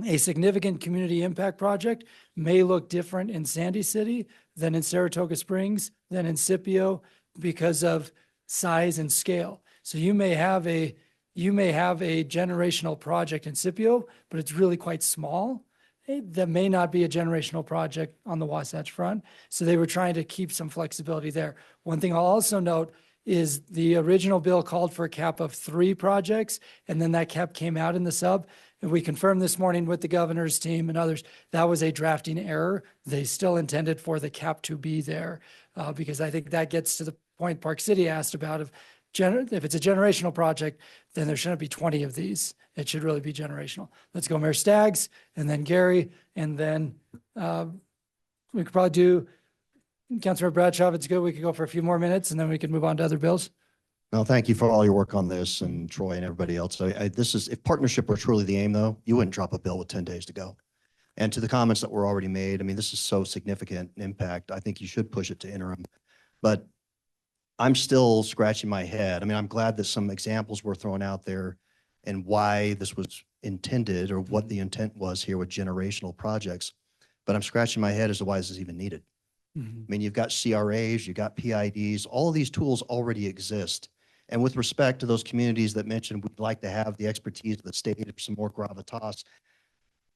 a significant community impact project may look different in Sandy City than in Saratoga Springs, than in Scipio, because of size and scale. So you may have a generational project in Scipio, but it's really quite small. That may not be a generational project on the Wasatch Front. So they were trying to keep some flexibility there. One thing I'll also note is the original bill called for a cap of 3 projects, and then that cap came out in the sub. And we confirmed this morning with the governor's team and others, that was a drafting error. They still intended for the cap to be there, because I think that gets to the point Park City asked about if it's a generational project, then there shouldn't be 20 of these. It should really be generational. Let's go Mayor Staggs, and then Gary, and then we could probably do Councilor Bradshaw. If it's good, we could go for a few more minutes, and then we can move on to other bills. No, thank you for all your work on this, and Troy and everybody else. This is, if partnership were truly the aim though, you wouldn't drop a bill with 10 days to go. And to the comments that were already made, I mean, this is so significant impact. I think you should push it to interim, but I'm still scratching my head. I mean, I'm glad that some examples were thrown out there and why this was intended or what the intent was here with generational projects. But I'm scratching my head as to why this is even needed. I mean, you've got CRAs, you've got PIDs, all of these tools already exist. And with respect to those communities that mentioned we'd like to have the expertise of the state or some more gravitas,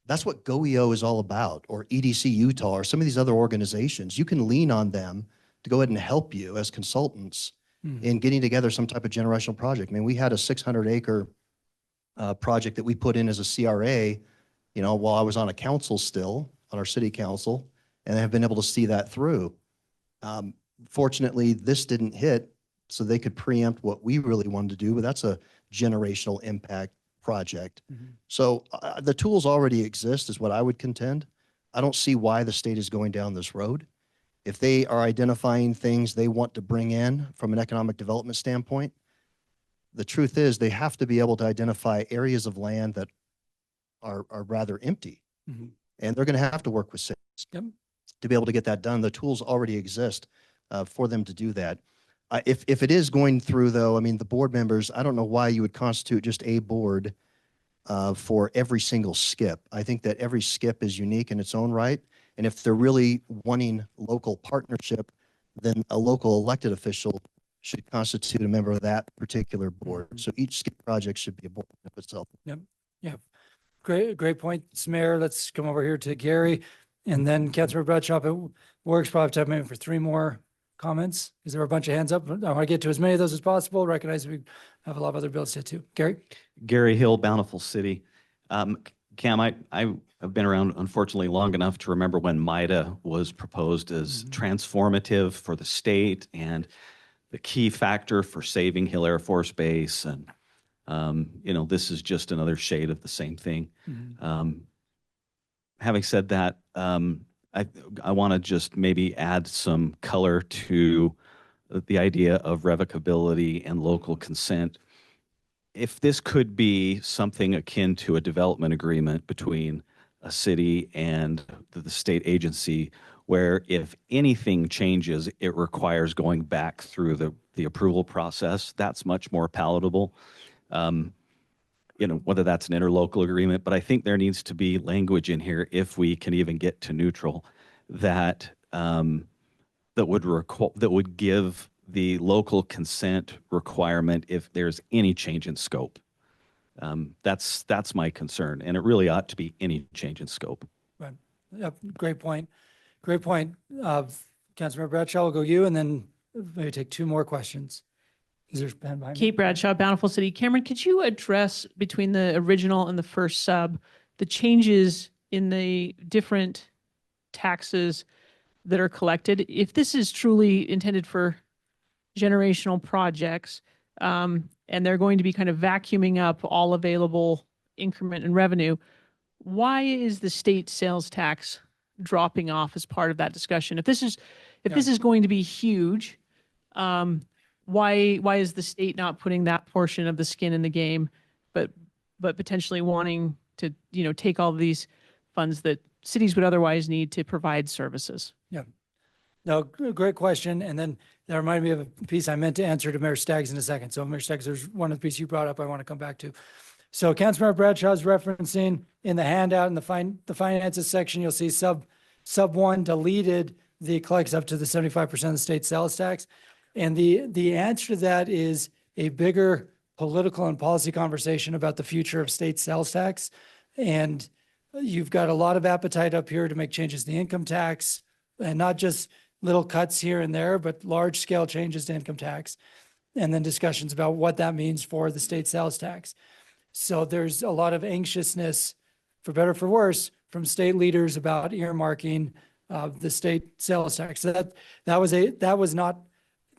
that's what GoEO is all about, or EDC Utah, or some of these other organizations. You can lean on them to go ahead and help you as consultants in getting together some type of generational project. I mean, we had a 600-acre project that we put in as a CRA, you know, while I was on a council still, on our city council, and I have been able to see that through. Fortunately, this didn't hit, so they could preempt what we really wanted to do, but that's a generational impact project. So the tools already exist is what I would contend. I don't see why the state is going down this road. If they are identifying things they want to bring in from an economic development standpoint, the truth is they have to be able to identify areas of land that are rather empty. And they're going to have to work with cities to be able to get that done. The tools already exist for them to do that. If it is going through, though, I mean, the board members, I don't know why you would constitute just a board for every single skip. I think that every skip is unique in its own right. And if they're really wanting local partnership, then a local elected official should constitute a member of that particular board. So each skip project should be a board of itself. Yeah. Great point, Mayor. Let's come over here to Gary, and then Councilor Bradshaw. It works, probably have maybe for 3 more comments. Is there a bunch of hands up? I want to get to as many of those as possible. Recognize we have a lot of other bills to too. Gary? Gary Hill, Bountiful City. Cam, I've been around, unfortunately, long enough to remember when MIDA was proposed as transformative for the state and the key factor for saving Hill Air Force Base. And, you know, this is just another shade of the same thing. Having said that, I want to just maybe add some color to the idea of revocability and local consent. If this could be something akin to a development agreement between a city and the state agency, where if anything changes, it requires going back through the approval process, that's much more palatable. You know, whether that's an interlocal agreement, but I think there needs to be language in here, if we can even get to neutral, that that would give the local consent requirement if there's any change in scope. That's my concern, and it really ought to be any change in scope. Right. Yep. Great point. Great point. Councilmember Bradshaw, will go you, and then maybe take 2 more questions. Is there a pen behind me? Kate Bradshaw, Bountiful City. Cameron, could you address between the original and the first sub, the changes in the different taxes that are collected? If this is truly intended for generational projects, and they're going to be kind of vacuuming up all available increment and revenue, why is the state sales tax dropping off as part of that discussion? If this is going to be huge, why is the state not putting that portion of the skin in the game, but potentially wanting to, you know, take all of these funds that cities would otherwise need to provide services? Yeah. No, great question. And then that reminded me of a piece I meant to answer to Mayor Staggs in a second. So Mayor Staggs, there's one of the pieces you brought up I want to come back to. So Councilmember Bradshaw is referencing in the handout in the finances section, you'll see sub 1 deleted the collects up to the 75% of the state sales tax. And the answer to that is a bigger political and policy conversation about the future of state sales tax. And you've got a lot of appetite up here to make changes to the income tax, and not just little cuts here and there, but large scale changes to income tax. and then discussions about what that means for the state sales tax. So there's a lot of anxiousness, for better or for worse, from state leaders about earmarking the state sales tax. So that was not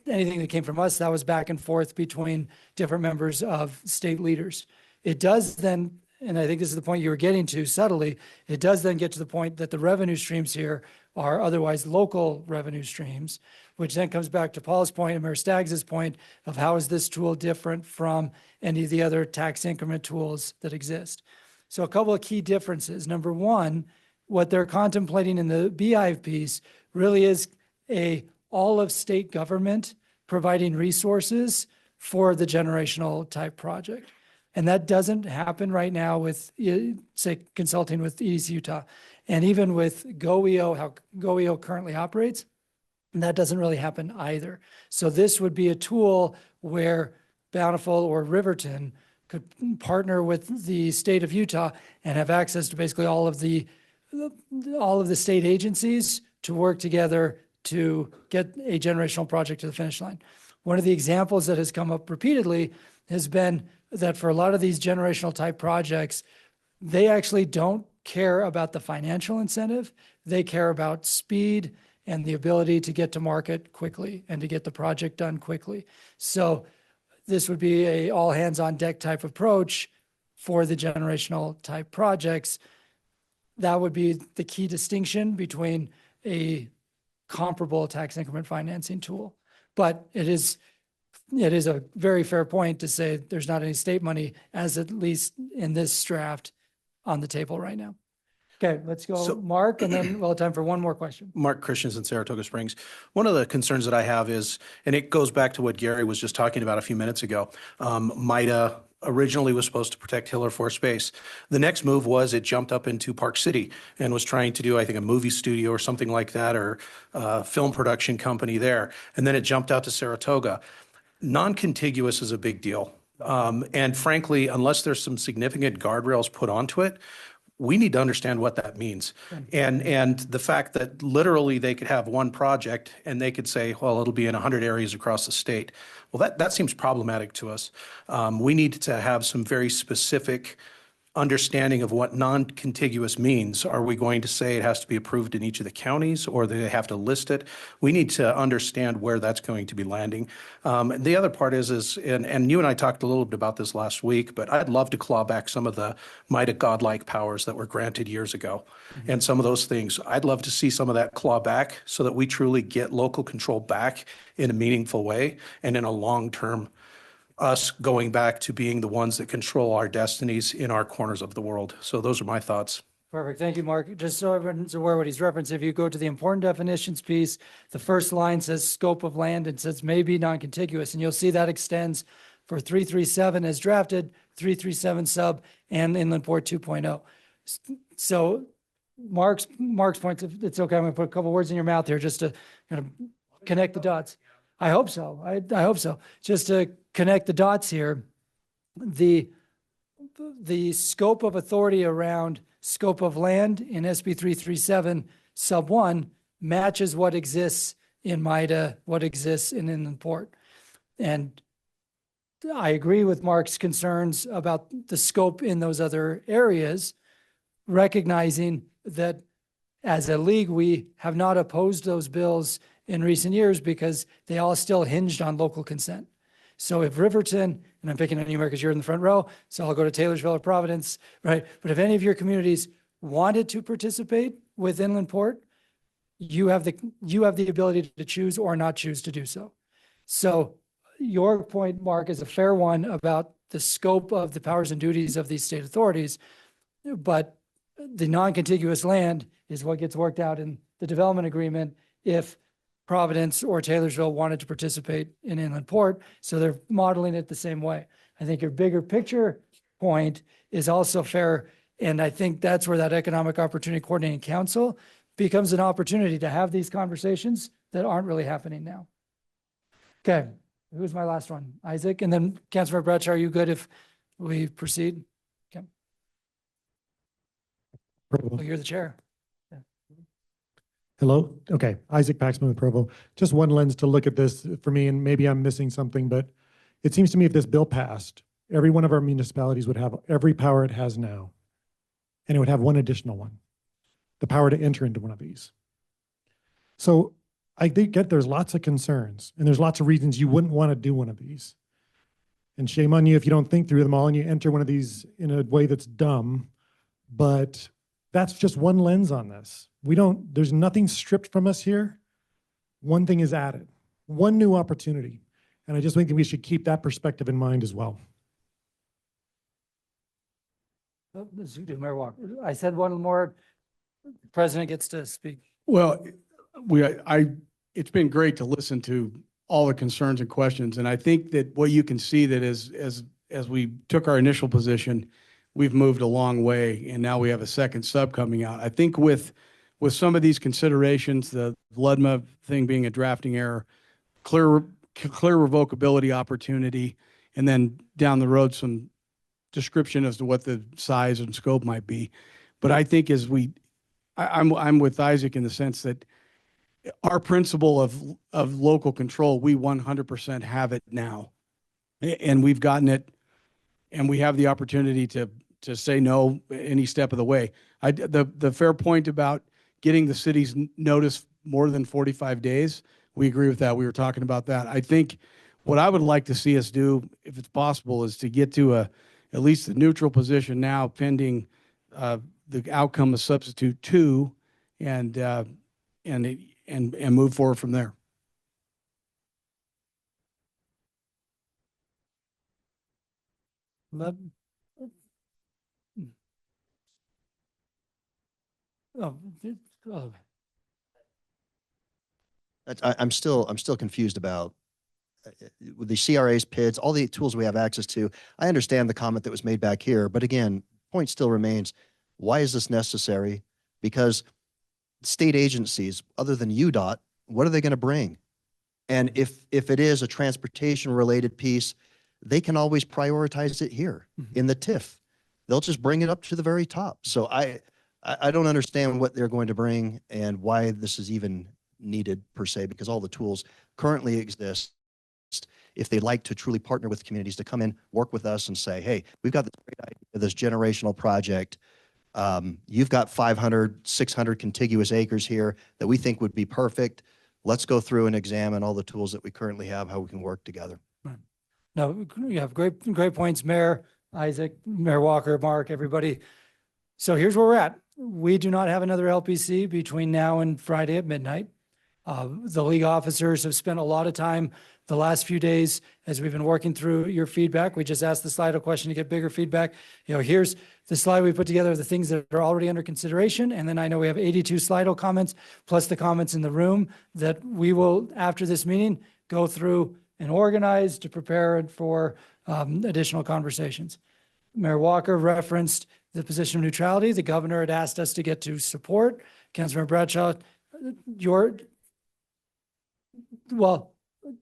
anything that came from us. That was back and forth between different members of state leaders. It does then, and I think this is the point you were getting to subtly, it does then get to the point that the revenue streams here are otherwise local revenue streams, which then comes back to Paul's point and Mayor Staggs' point of how is this tool different from any of the other tax increment tools that exist. So a couple of key differences. Number one, what they're contemplating in the Beehive piece really is a all of state government providing resources for the generational type project. And that doesn't happen right now with, say, consulting with EDC Utah. And even with GoEO, how GoEO currently operates, that doesn't really happen either. So this would be a tool where Bountiful or Riverton could partner with the state of Utah and have access to basically all of the state agencies to work together to get a generational project to the finish line. One of the examples that has come up repeatedly has been that for a lot of these generational type projects, they actually don't care about the financial incentive. They care about speed and the ability to get to market quickly and to get the project done quickly. So this would be a all hands on deck type approach for the generational type projects. That would be the key distinction between a comparable tax increment financing tool. But it is a very fair point to say there's not any state money, as at least in this draft, on the table right now. Okay, let's go, Mark, and then we'll have time for one more question. Mark Christensen, Saratoga Springs. One of the concerns that I have is, and it goes back to what Gary was just talking about a few minutes ago, MIDA originally was supposed to protect Hill Air Force Base. The next move was it jumped up into Park City and was trying to do, I think, a movie studio or something like that, or a film production company there. And then it jumped out to Saratoga. Non-contiguous is a big deal. And frankly, unless there's some significant guardrails put onto it, we need to understand what that means. And the fact that literally they could have one project and they could say, well, it'll be in 100 areas across the state. Well, that seems problematic to us. We need to have some very specific understanding of what non-contiguous means. Are we going to say it has to be approved in each of the counties, or do they have to list it? We need to understand where that's going to be landing. The other part is and you and I talked a little bit about this last week, but I'd love to claw back some of the MIDA godlike powers that were granted years ago. And some of those things, I'd love to see some of that claw back so that we truly get local control back in a meaningful way and in a long-term us going back to being the ones that control our destinies in our corners of the world. So those are my thoughts. Perfect. Thank you, Mark. Just so everyone's aware what he's referenced, if you go to the important definitions piece, the first line says scope of land and says may be non-contiguous. And you'll see that extends for 337 as drafted, 337 sub, and Inland Port 2.0. So Mark's point, it's okay. I'm going to put a couple words in your mouth here just to kind of connect the dots. I hope so. I hope so. Just to connect the dots here, the scope of authority around scope of land in SB 337 sub 1 matches what exists in MIDA, what exists in Inland Port. And I agree with Mark's concerns about the scope in those other areas, recognizing that as a league, we have not opposed those bills in recent years because they all still hinged on local consent. So if Riverton, and I'm picking on you, Mark, because you're in the front row, so I'll go to Taylorsville or Providence, right? But if any of your communities wanted to participate with Inland Port, you have the ability to choose or not choose to do so. So your point, Mark, is a fair one about the scope of the powers and duties of these state authorities, but the non-contiguous land is what gets worked out in the development agreement if Providence or Taylorsville wanted to participate in Inland Port. So they're modeling it the same way. I think your bigger picture point is also fair. And I think that's where that Economic Opportunity Coordinating Council becomes an opportunity to have these conversations that aren't really happening now. Okay, who's my last one? Isaac, and then Councilmember Bradshaw, are you good if we proceed? Okay. Well, you're the chair. Hello? Okay, Isaac Paxman with Provo. Just one lens to look at this for me, and maybe I'm missing something, but it seems to me if this bill passed, every one of our municipalities would have every power it has now. And it would have one additional one, the power to enter into one of these. So I think there's lots of concerns and there's lots of reasons you wouldn't want to do one of these. And shame on you if you don't think through them all and you enter one of these in a way that's dumb, but that's just one lens on this. There's nothing stripped from us here. One thing is added, one new opportunity. And I just think that we should keep that perspective in mind as well. Mayor Walker, I said one more. President gets to speak. Well, it's been great to listen to all the concerns and questions. And I think that what you can see that as we took our initial position, we've moved a long way and now we have a second sub coming out. I think with some of these considerations, the LUDMA thing being a drafting error, clear revocability opportunity, and then down the road, some description as to what the size and scope might be. But I think I'm with Isaac in the sense that our principle of local control, we 100% have it now. And we've gotten it, and we have the opportunity to say no any step of the way. The fair point about getting the city's notice more than 45 days, we agree with that. We were talking about that. I think what I would like to see us do, if it's possible, is to get to at least a neutral position now pending the outcome of substitute 2 and move forward from there. I'm still confused about with the CRA's PIDs, all the tools we have access to. I understand the comment that was made back here, but again, point still remains, why is this necessary? Because state agencies, other than UDOT, what are they going to bring? And if it is a transportation related piece, they can always prioritize it here in the TIF. They'll just bring it up to the very top. So I don't understand what they're going to bring and why this is even needed per se, because all the tools currently exist. If they'd like to truly partner with communities to come in, work with us and say, hey, we've got this great idea, this generational project. You've got 500, 600 contiguous acres here that we think would be perfect. Let's go through and examine all the tools that we currently have, how we can work together. No, you have great points, Mayor Isaac, Mayor Walker, Mark, everybody. So here's where we're at. We do not have another LPC between now and Friday at midnight. The league officers have spent a lot of time the last few days as we've been working through your feedback. We just asked the Slido question to get bigger feedback. Here's the slide we put together, the things that are already under consideration. And then I know we have 82 Slido comments, plus the comments in the room that we will, after this meeting, go through and organize to prepare for additional conversations. Mayor Walker referenced the position of neutrality. The governor had asked us to get to support. Councilmember Bradshaw,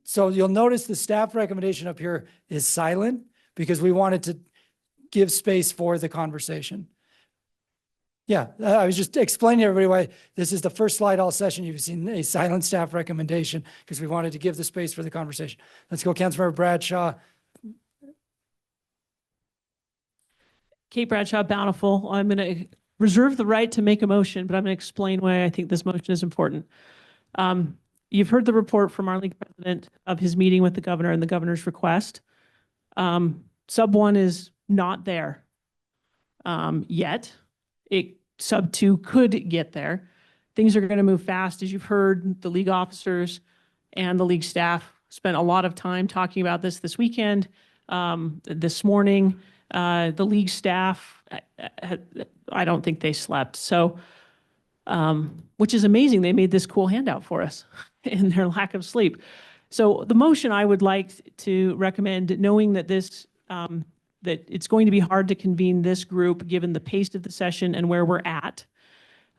so you'll notice the staff recommendation up here is silent because we wanted to give space for the conversation. Yeah, I was just explaining to everybody why this is the first slide all session you've seen a silent staff recommendation because we wanted to give the space for the conversation. Let's go, Councilmember Bradshaw. Kate Bradshaw, Bountiful. I'm going to reserve the right to make a motion, but I'm going to explain why I think this motion is important. You've heard the report from our league president of his meeting with the governor and the governor's request. Sub 1 is not there yet. Sub 2 could get there. Things are going to move fast. As you've heard, the league officers and the league staff spent a lot of time talking about this weekend. This morning, the league staff, I don't think they slept. So, which is amazing. They made this cool handout for us in their lack of sleep. So the motion I would like to recommend, knowing that that it's going to be hard to convene this group given the pace of the session and where we're at,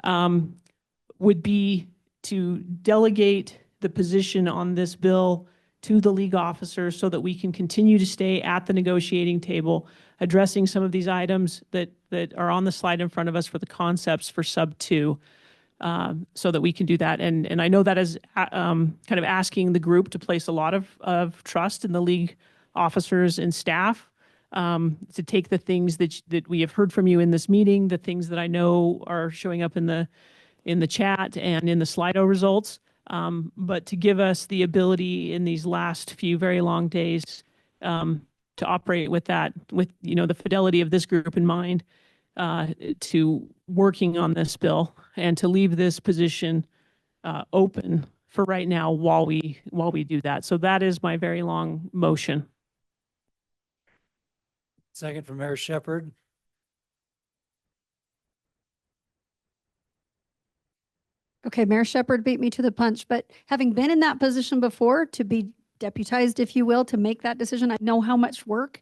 would be to delegate the position on this bill to the league officers so that we can continue to stay at the negotiating table, addressing some of these items that are on the slide in front of us for the concepts for sub 2. So that we can do that. And I know that is kind of asking the group to place a lot of trust in the league officers and staff to take the things that we have heard from you in this meeting, the things that I know are showing up in the chat and in the Slido results, but to give us the ability in these last few very long days to operate with that, with the fidelity of this group in mind, to working on this bill and to leave this position open for right now while we do that. So that is my very long motion. Second from Mayor Shepherd. Okay, Mayor Shepherd beat me to the punch, but having been in that position before, to be deputized, if you will, to make that decision, I know how much work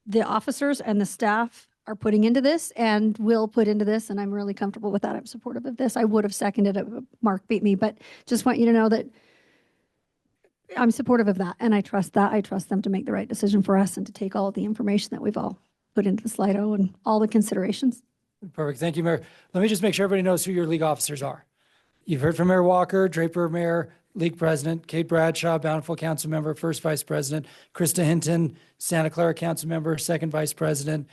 the officers and the staff are putting into this and will put into this, and I'm really comfortable with that. I'm supportive of this. I would have seconded it, but Mark beat me, but just want you to know that I'm supportive of that, and I trust that. I trust them to make the right decision for us and to take all of the information that we've all put into the Slido and all the considerations. Perfect. Thank you, Mayor. Let me just make sure everybody knows who your league officers are. You've heard from Mayor Walker, Draper Mayor, League President, Kate Bradshaw, Bountiful Council Member, First Vice President, Krista Hinton, Santa Clara Council Member, Second Vice President,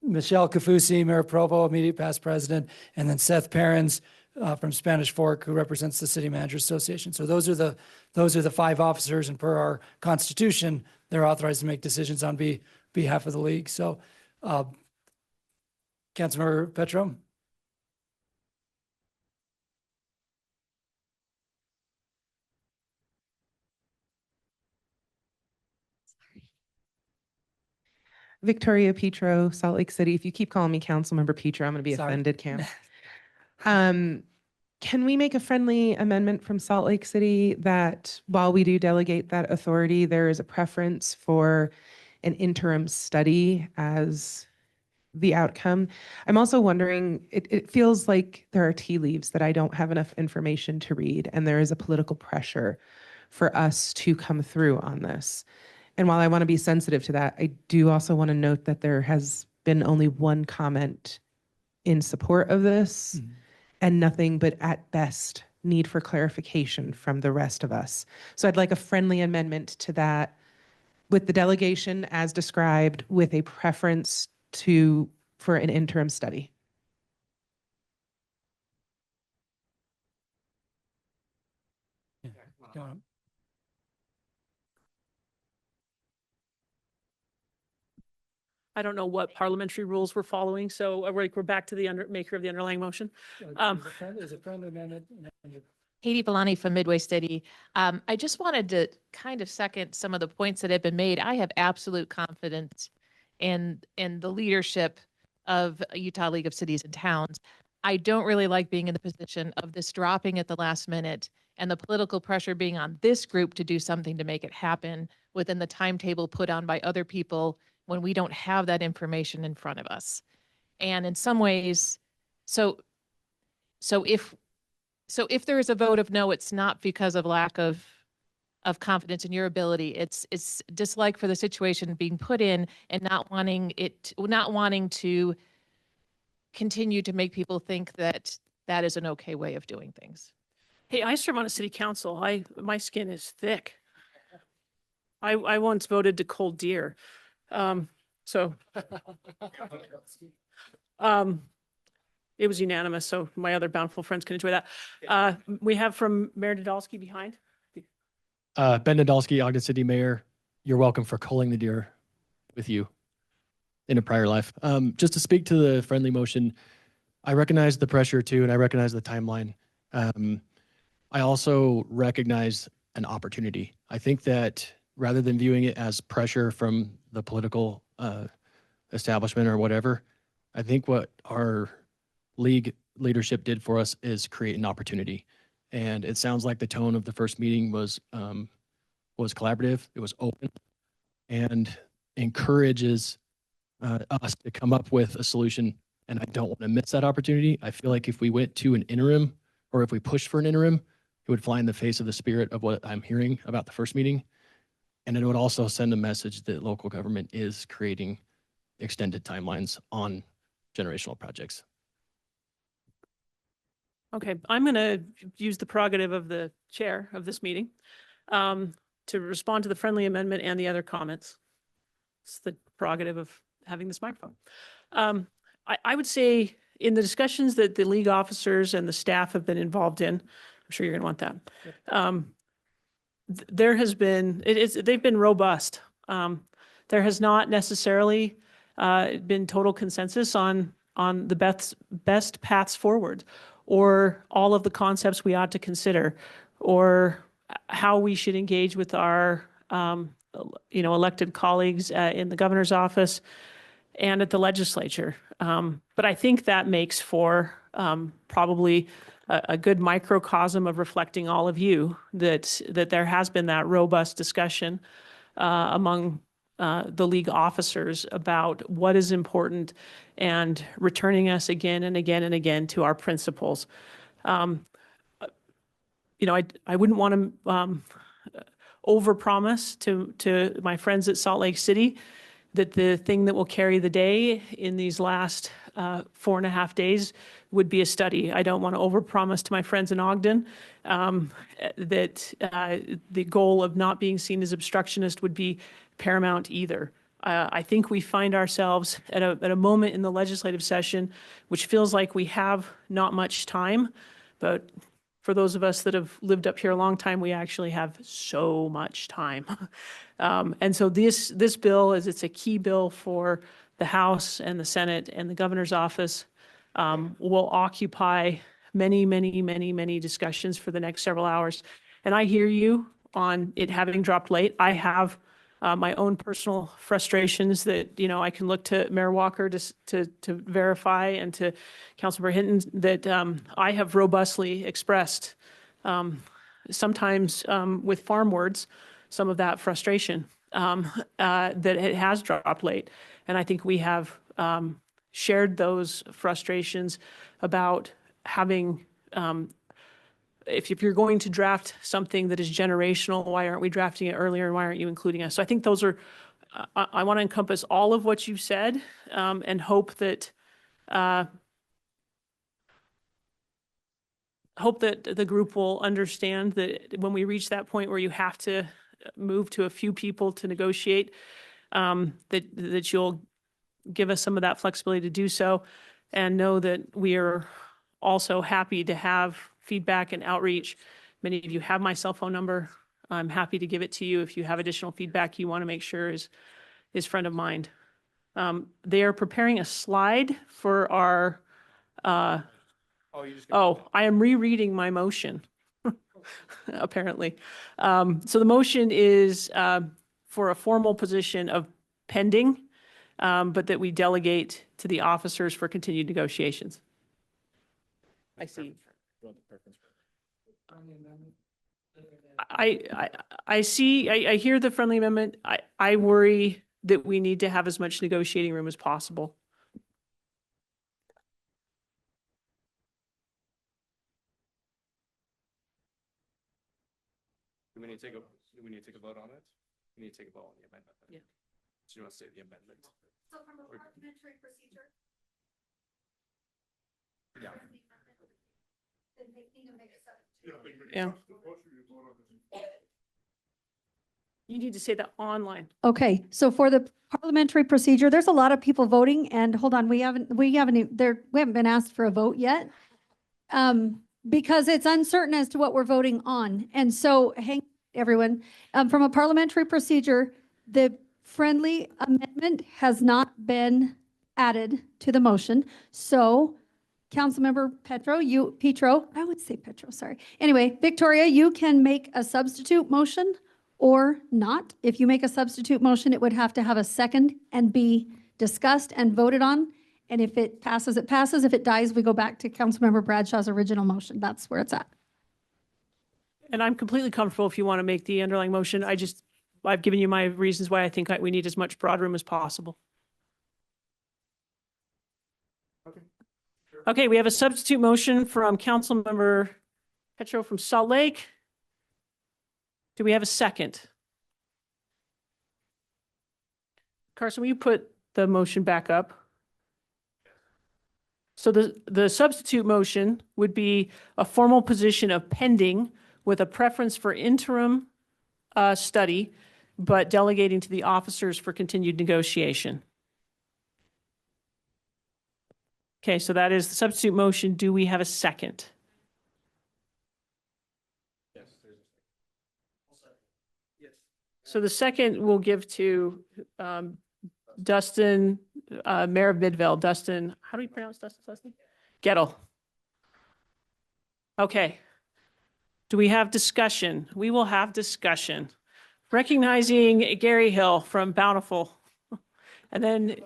Michelle Kafusi, Mayor Provo, Immediate Past President, and then Seth Perrins from Spanish Fork, who represents the City Managers Association. So those are the 5 officers, and per our Constitution, they're authorized to make decisions on behalf of the league. So, Councilmember Petro. Victoria Petro, Salt Lake City. If you keep calling me Councilmember Petro, I'm going to be Sorry. offended, Cam. Can we make a friendly amendment from Salt Lake City that while we do delegate that authority, there is a preference for an interim study as the outcome? I'm also wondering, it feels like there are tea leaves that I don't have enough information to read, and there is a political pressure for us to come through on this. And while I want to be sensitive to that, I do also want to note that there has been only one comment in support of this and nothing but at best need for clarification from the rest of us. So I'd like a friendly amendment to that with the delegation as described, with a preference for an interim study. I don't know what parliamentary rules we're following, so we're back to the maker of the underlying motion. There's a friendly amendment. Katie Villani from Midway City. I just wanted to kind of second some of the points that have been made. I have absolute confidence in the leadership of Utah League of Cities and Towns. I don't really like being in the position of this dropping at the last minute and the political pressure being on this group to do something to make it happen within the timetable put on by other people when we don't have that information in front of us. And in some ways, so if there is a vote of no, it's not because of lack of confidence in your ability. It's dislike for the situation being put in and not wanting to continue to make people think that that is an okay way of doing things. Hey, I serve on a city council. My skin is thick. I once voted to cold deer. It was unanimous, so my other Bountiful friends can enjoy that. We have from Mayor Nadolski behind. Ben Nadolski, Ogden City Mayor. You're welcome for culling the deer with you in a prior life. Just to speak to the friendly motion, I recognize the pressure too, and I recognize the timeline. I also recognize an opportunity. I think that rather than viewing it as pressure from the political establishment or whatever, I think what our league leadership did for us is create an opportunity. And it sounds like the tone of the first meeting was collaborative, it was open, and encourages us to come up with a solution. And I don't want to miss that opportunity. I feel like if we went to an interim, or if we pushed for an interim, it would fly in the face of the spirit of what I'm hearing about the first meeting. And it would also send a message that local government is creating extended timelines on generational projects. Okay, I'm going to use the prerogative of the chair of this meeting. to respond to the friendly amendment and the other comments. It's the prerogative of having this microphone. I would say in the discussions that the league officers and the staff have been involved in, I'm sure you're going to want that. There has been, they've been robust. There has not necessarily been total consensus on the best paths forward, or all of the concepts we ought to consider, or how we should engage with our elected colleagues in the governor's office and at the legislature. But I think that makes for probably a good microcosm of reflecting all of you that there has been that robust discussion among the league officers about what is important and returning us again and again and again to our principles. I wouldn't want to overpromise to my friends at Salt Lake City that the thing that will carry the day in these last 4.5 days would be a study. I don't want to overpromise to my friends in Ogden that the goal of not being seen as obstructionist would be paramount either. I think we find ourselves at a moment in the legislative session which feels like we have not much time, but for those of us that have lived up here a long time, we actually have so much time. And so this bill, as it's a key bill for the House and the Senate and the governor's office, will occupy many, many, many, many discussions for the next several hours. And I hear you on it having dropped late. I have my own personal frustrations that, I can look to Mayor Walker to verify, and to Councilmember Hinton that I have robustly expressed, sometimes with farm words, some of that frustration that it has dropped late. And I think we have shared those frustrations about having, if you're going to draft something that is generational, why aren't we drafting it earlier, and why aren't you including us? So I think those are, I want to encompass all of what you've said, and hope that the group will understand that when we reach that point where you have to move to a few people to negotiate, that you'll give us some of that flexibility to do so, and know that we are also happy to have feedback and outreach. Many of you have my cell phone number. I'm happy to give it to you if you have additional feedback you want to make sure is front of mind. They are preparing a slide for our, I am rereading my motion, apparently. So the motion is for a formal position of pending, but that we delegate to the officers for continued negotiations. I see. I see, I hear the friendly amendment. I worry that we need to have as much negotiating room as possible. Do we need to take a vote on it? We need to take a vote on the amendment. Yeah. So you want to say the amendment? So from a parliamentary procedure. Yeah. Yeah. You need to say that online. Okay, so for the parliamentary procedure, there's a lot of people voting, and hold on, we haven't been asked for a vote yet. Because it's uncertain as to what we're voting on. And so hang everyone, from a parliamentary procedure, the friendly amendment has not been added to the motion. So Councilmember Petro, I would say Petro, sorry. Anyway, Victoria, you can make a substitute motion or not. If you make a substitute motion, it would have to have a second and be discussed and voted on. And if it passes, it passes. If it dies, we go back to Councilmember Bradshaw's original motion. That's where it's at. And I'm completely comfortable if you want to make the underlying motion. I've given you my reasons why I think we need as much broad room as possible. Okay, we have a substitute motion from Councilmember Petro from Salt Lake. Do we have a second? Carson, will you put the motion back up? So the substitute motion would be a formal position of pending with a preference for interim study, but delegating to the officers for continued negotiation. Okay, so that is the substitute motion. Do we have a second? So the second we'll give to Dustin, Mayor of Midvale, Dustin, how do we pronounce Dustin's last name? Gettle. Okay. Do we have discussion? We will have discussion. Recognizing Gary Hill from Bountiful. And then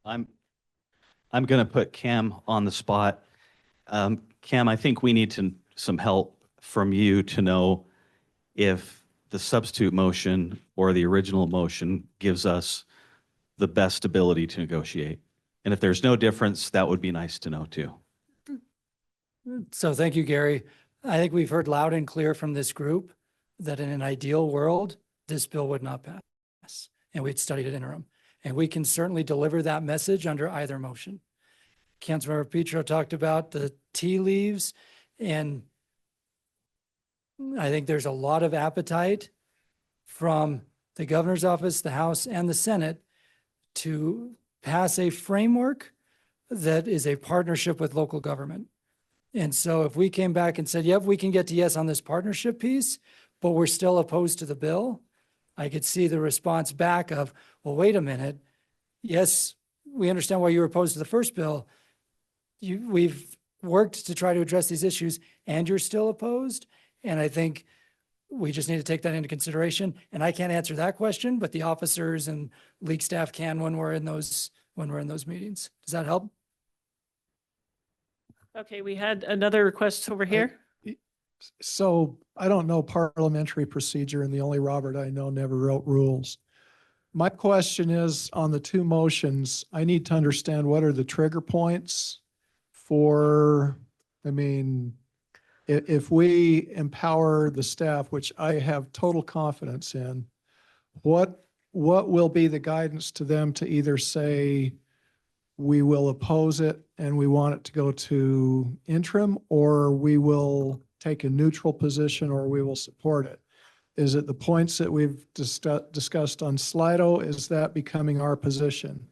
I'm going to put Cam on the spot. Cam, I think we need some help from you to know if the substitute motion or the original motion gives us the best ability to negotiate. And if there's no difference, that would be nice to know too. So thank you, Gary. I think we've heard loud and clear from this group that in an ideal world, this bill would not pass, and we'd studied it interim. And we can certainly deliver that message under either motion. Councilmember Petro talked about the tea leaves, and I think there's a lot of appetite from the governor's office, the House, and the Senate to pass a framework that is a partnership with local government. And so if we came back and said, yep, we can get to yes on this partnership piece, but we're still opposed to the bill, I could see the response back of, well, wait a minute. Yes, we understand why you were opposed to the first bill. We've worked to try to address these issues and you're still opposed. And I think we just need to take that into consideration. And I can't answer that question, but the officers and league staff can when we're in those meetings. Does that help? okay, we had another request over here. So I don't know parliamentary procedure, and the only Robert I know never wrote rules. My question is on the two motions, I need to understand what are the trigger points for, I mean, if we empower the staff, which I have total confidence in, what will be the guidance to them to either say we will oppose it and we want it to go to interim, or we will take a neutral position, or we will support it? Is it the points that we've discussed on Slido? Is that becoming our position?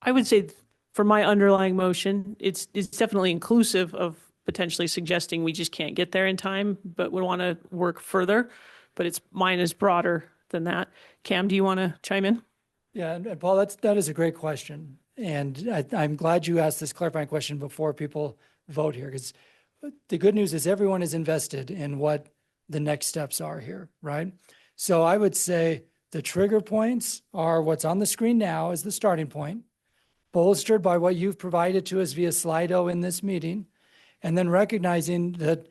I would say for my underlying motion, it's definitely inclusive of potentially suggesting we just can't get there in time, but we want to work further. But mine is broader than that. Cam, do you want to chime in? Yeah, and Paul, that is a great question. And I'm glad you asked this clarifying question before people vote here, because the good news is everyone is invested in what the next steps are here, right? So I would say the trigger points are what's on the screen now as the starting point, bolstered by what you've provided to us via Slido in this meeting, and then recognizing that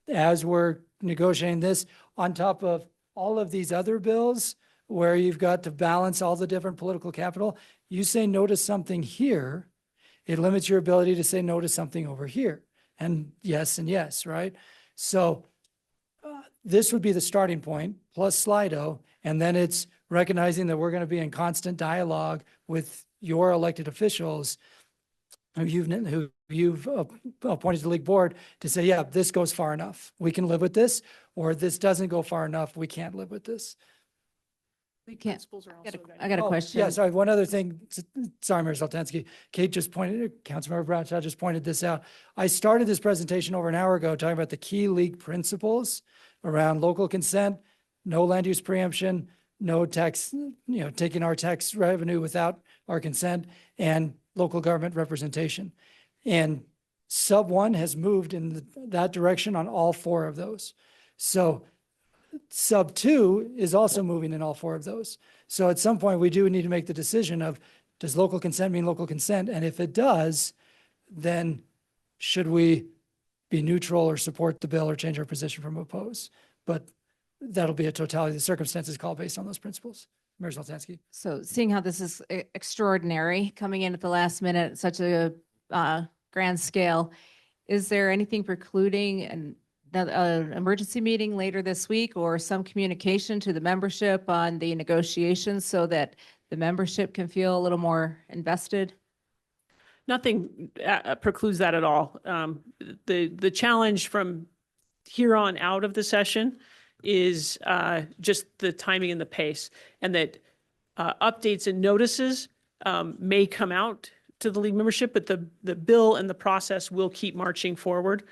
as we're negotiating this on top of all of these other bills where you've got to balance all the different political capital, you say no to something here, it limits your ability to say no to something over here. And yes, right? So this would be the starting point plus Slido. And then it's recognizing that we're going to be in constant dialogue with your elected officials who you've appointed to the league board to say, yeah, this goes far enough. We can live with this, or this doesn't go far enough. We can't live with this. We can't. Principals are also I got a question. Yeah, sorry, one other thing. Sorry, Mayor Soltansky. Kate just Councilmember Bradshaw just pointed this out. I started this presentation over an hour ago talking about the key league principles around local consent, no land use preemption, no tax, taking our tax revenue without our consent, and local government representation. And sub 1 has moved in that direction on all 4 of those. So sub 2 is also moving in all 4 of those. So at some point we do need to make the decision of, does local consent mean local consent? And if it does, then should we be neutral or support the bill or change our position from oppose? But that'll be a totality of the circumstances call based on those principles. Mayor Soltansky. So seeing how this is extraordinary, coming in at the last minute, at such a grand scale, is there anything precluding an emergency meeting later this week or some communication to the membership on the negotiations so that the membership can feel a little more invested? Nothing precludes that at all. The challenge from here on out of the session is just the timing and the pace, and that updates and notices may come out to the league membership, but the bill and the process will keep marching forward.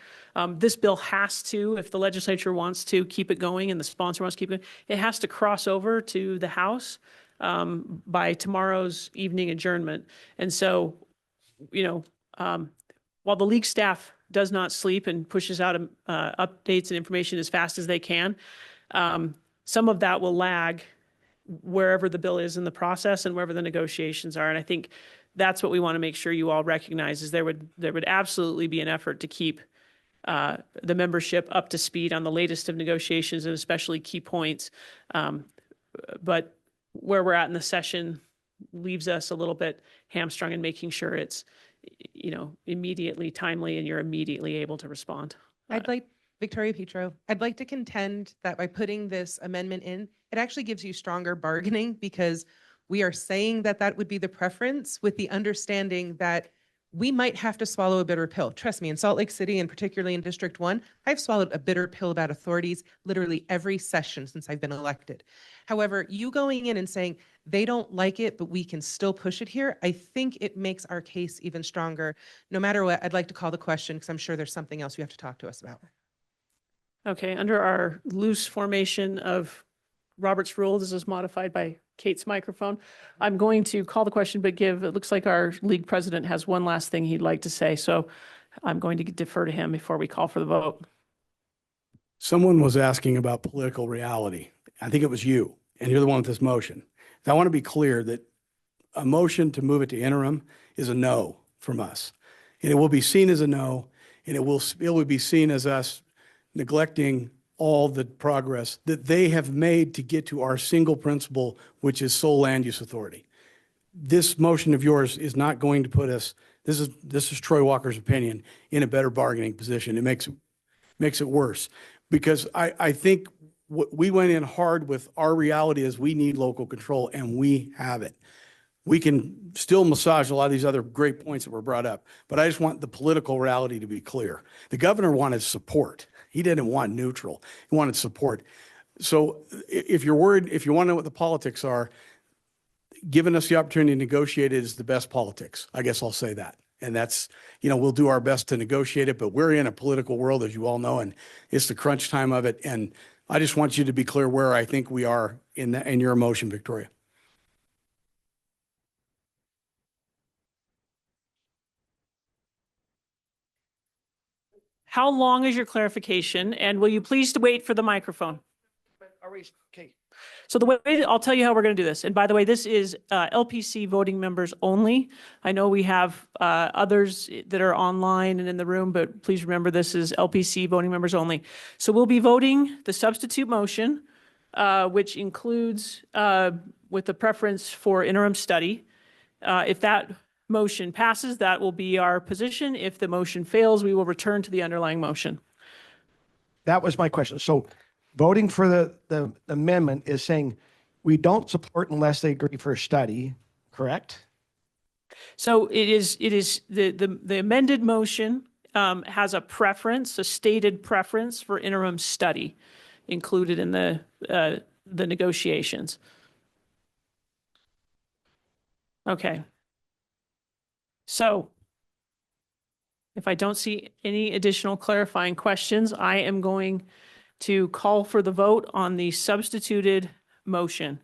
This bill has to, if the legislature wants to keep it going and the sponsor wants to keep it, it has to cross over to the House by tomorrow's evening adjournment. And so, while the league staff does not sleep and pushes out updates and information as fast as they can, some of that will lag wherever the bill is in the process and wherever the negotiations are. And I think that's what we want to make sure you all recognize, is there would absolutely be an effort to keep the membership up to speed on the latest of negotiations and especially key points. But where we're at in the session leaves us a little bit hamstrung in making sure it's, immediately timely and you're immediately able to respond. Victoria Petro, I'd like to contend that by putting this amendment in, it actually gives you stronger bargaining, because we are saying that that would be the preference, with the understanding that we might have to swallow a bitter pill. Trust me, in Salt Lake City, and particularly in District 1, I've swallowed a bitter pill about authorities literally every session since I've been elected. However, you going in and saying they don't like it, but we can still push it here, I think it makes our case even stronger. No matter what, I'd like to call the question, because I'm sure there's something else you have to talk to us about. Okay, under our loose formation of Robert's rule, this is modified by Kate's microphone. I'm going to call the question, but it looks like our league president has one last thing he'd like to say. So I'm going to defer to him before we call for the vote. Someone was asking about political reality. I think it was you, and you're the one with this motion. I want to be clear that a motion to move it to interim is a no from us. And it will be seen as a no, and it will be seen as us neglecting all the progress that they have made to get to our single principle, which is sole land use authority. This motion of yours is not going to put us, this is Troy Walker's opinion, in a better bargaining position. It makes it worse, because I think we went in hard with our reality is we need local control, and we have it. We can still massage a lot of these other great points that were brought up, but I just want the political reality to be clear. The governor wanted support. He didn't want neutral. He wanted support. So if you're worried, if you want to know what the politics are, giving us the opportunity to negotiate it is the best politics. I guess I'll say that. And that's, we'll do our best to negotiate it, but we're in a political world, as you all know, and it's the crunch time of it. And I just want you to be clear where I think we are in your motion, Victoria. How long is your clarification? And will you please wait for the microphone? Are we, okay. So I'll tell you how we're going to do this. And by the way, this is LPC voting members only. I know we have others that are online and in the room, but please remember this is LPC voting members only. So we'll be voting the substitute motion, which includes with the preference for interim study. If that motion passes, that will be our position. If the motion fails, we will return to the underlying motion. That was my question. So voting for the amendment is saying we don't support unless they agree for a study, correct? So it is the amended motion has a preference, a stated preference for interim study included in the negotiations. Okay. So if I don't see any additional clarifying questions, I am going to call for the vote on the substituted motion.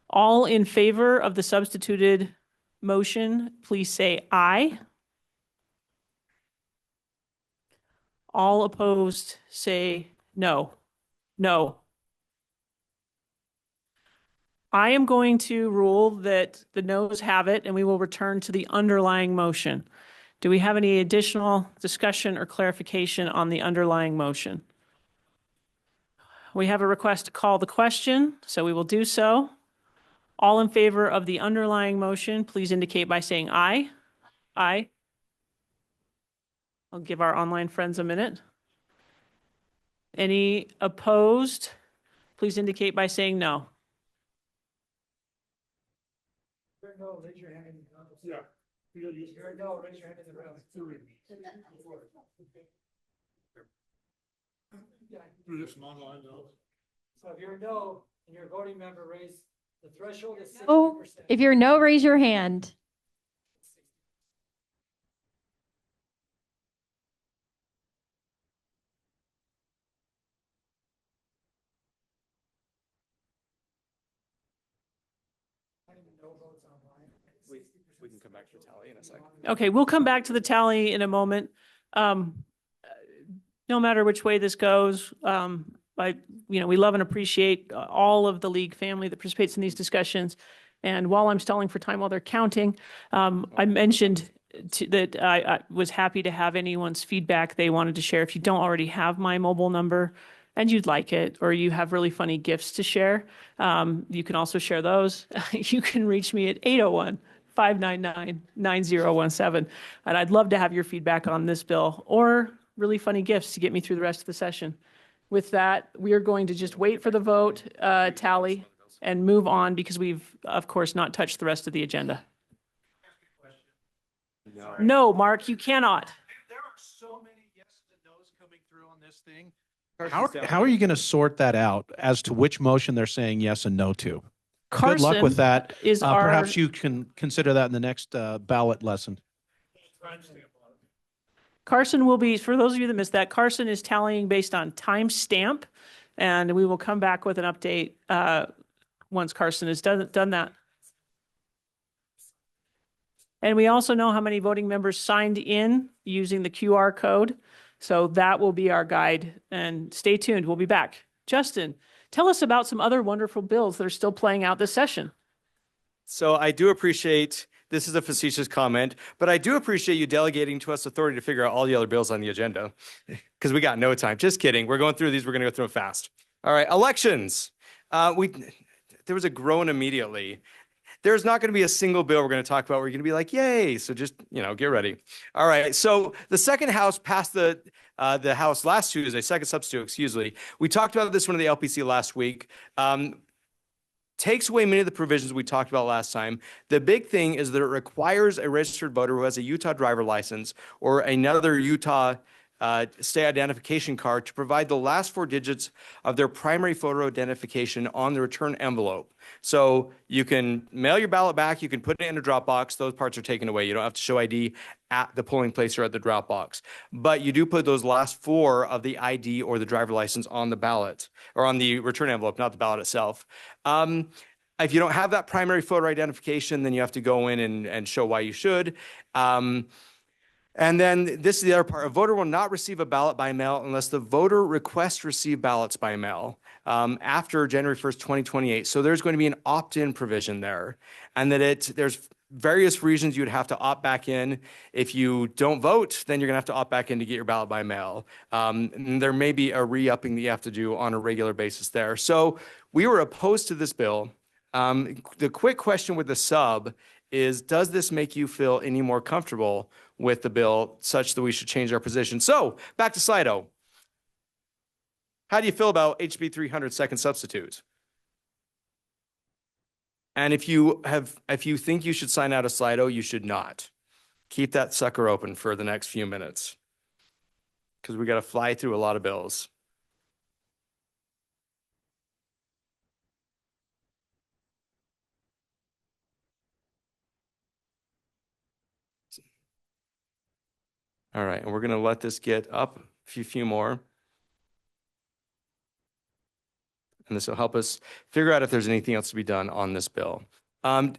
All in favor of the substituted motion, please say aye. All opposed, say no. No. I am going to rule that the noes have it, and we will return to the underlying motion. Do we have any additional discussion or clarification on the underlying motion? We have a request to call the question, so we will do so. All in favor of the underlying motion, please indicate by saying aye. Aye. I'll give our online friends a minute. Any opposed? Please indicate by saying no. No, raise your hand. Yeah. No, raise your hand in the room. Do this online though. So if you're a no and you're a voting member, raise the threshold is 60%. Oh, if you're no, raise your hand. We can come back to the tally in a second. Okay, we'll come back to the tally in a moment. No matter which way this goes, we love and appreciate all of the league family that participates in these discussions. And while I'm stalling for time while they're counting, I mentioned that I was happy to have anyone's feedback they wanted to share. If you don't already have my mobile number and you'd like it, or you have really funny gifts to share, you can also share those. You can reach me at 801-599-9017. And I'd love to have your feedback on this bill or really funny gifts to get me through the rest of the session. With that, we are going to just wait for the vote tally and move on because we've, of course, not touched the rest of the agenda. No, Mark, you cannot. There are so many yeses and nos coming through on this thing. How are you going to sort that out as to which motion they're saying yes and no to? Good luck with that. Is Perhaps you can consider that in the next ballot lesson. Carson will be, for those of you that missed that, Carson is tallying based on timestamp, and we will come back with an update once Carson has done that. And we also know how many voting members signed in using the QR code. So that will be our guide. And stay tuned. We'll be back. Justin, tell us about some other wonderful bills that are still playing out this session. So I do appreciate, this is a facetious comment, but I do appreciate you delegating to us authority to figure out all the other bills on the agenda because we got no time. Just kidding. We're going through these. We're going to go through them fast. All right. Elections. There was a groan immediately. There's not going to be a single bill we're going to talk about where you're going to be like, yay. So just, get ready. All right. So the second house passed the House last Tuesday, second substitute, excuse me. We talked about this one in the LPC last week. Takes away many of the provisions we talked about last time. The big thing is that it requires a registered voter who has a Utah driver license or another Utah state identification card to provide the last 4 digits of their primary photo identification on the return envelope. So you can mail your ballot back, you can put it in a drop box, those parts are taken away. You don't have to show ID at the polling place or at the drop box. But you do put those last 4 of the ID or the driver license on the ballot or on the return envelope, not the ballot itself. If you don't have that primary photo identification, then you have to go in and show why you should. And then this is the other part. A voter will not receive a ballot by mail unless the voter requests receive ballots by mail after January 1st, 2028. So there's going to be an opt-in provision there. And that there's various reasons you'd have to opt back in. If you don't vote, then you're going to have to opt back in to get your ballot by mail. And there may be a re-upping that you have to do on a regular basis there. So we were opposed to this bill. The quick question with the sub is, does this make you feel any more comfortable with the bill such that we should change our position? So back to Slido. How do you feel about HB 300 second substitute? And if you think you should sign out of Slido, you should not. Keep that sucker open for the next few minutes because we got to fly through a lot of bills. All right, and we're going to let this get up a few more. And this will help us figure out if there's anything else to be done on this bill. To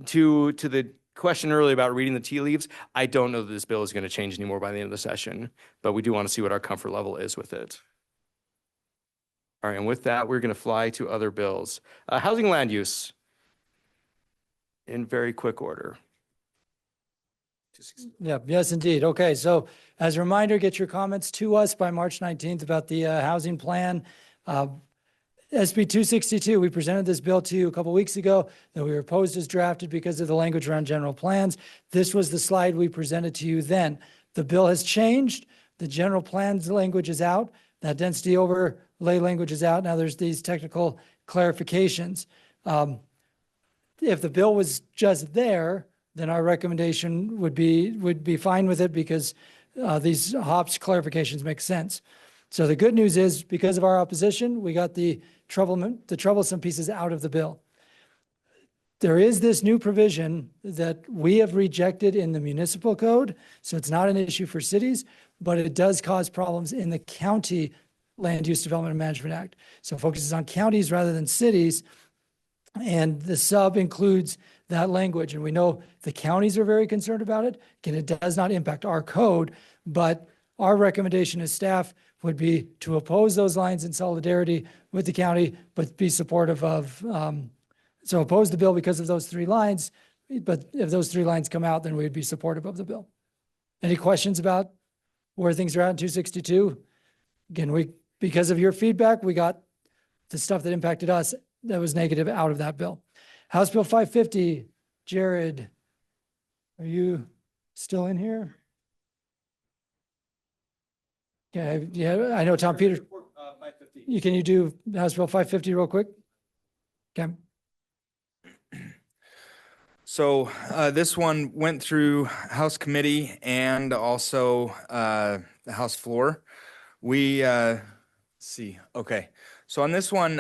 the question earlier about reading the tea leaves, I don't know that this bill is going to change anymore by the end of the session, but we do want to see what our comfort level is with it. All right, and with that, we're going to fly to other bills. Housing land use in very quick order. Yeah, yes, indeed. Okay, so as a reminder, get your comments to us by March 19th about the housing plan. SB 262, we presented this bill to you a couple weeks ago that we were opposed as drafted because of the language around general plans. This was the slide we presented to you then. The bill has changed. The general plans language is out. That density overlay language is out. Now there's these technical clarifications. If the bill was just there, then our recommendation would be fine with it because these HOPS clarifications make sense. So the good news is, because of our opposition, we got the troublesome pieces out of the bill. There is this new provision that we have rejected in the municipal code, so it's not an issue for cities, but it does cause problems in the county Land Use Development and Management Act. So it focuses on counties rather than cities, and the sub includes that language. And we know the counties are very concerned about it. Again, it does not impact our code, but our recommendation as staff would be to oppose those lines in solidarity with the county, but be supportive of, so oppose the bill because of those 3 lines. But if those 3 lines come out, then we'd be supportive of the bill. Any questions about where things are at in 262? Again, because of your feedback, we got the stuff that impacted us that was negative out of that bill. House Bill 550, Jared, are you still in here? Okay, yeah, I know Tom Peters. Can you do House Bill 550 real quick? Okay. So this one went through House Committee and also the House floor. Let's see, okay. So on this one,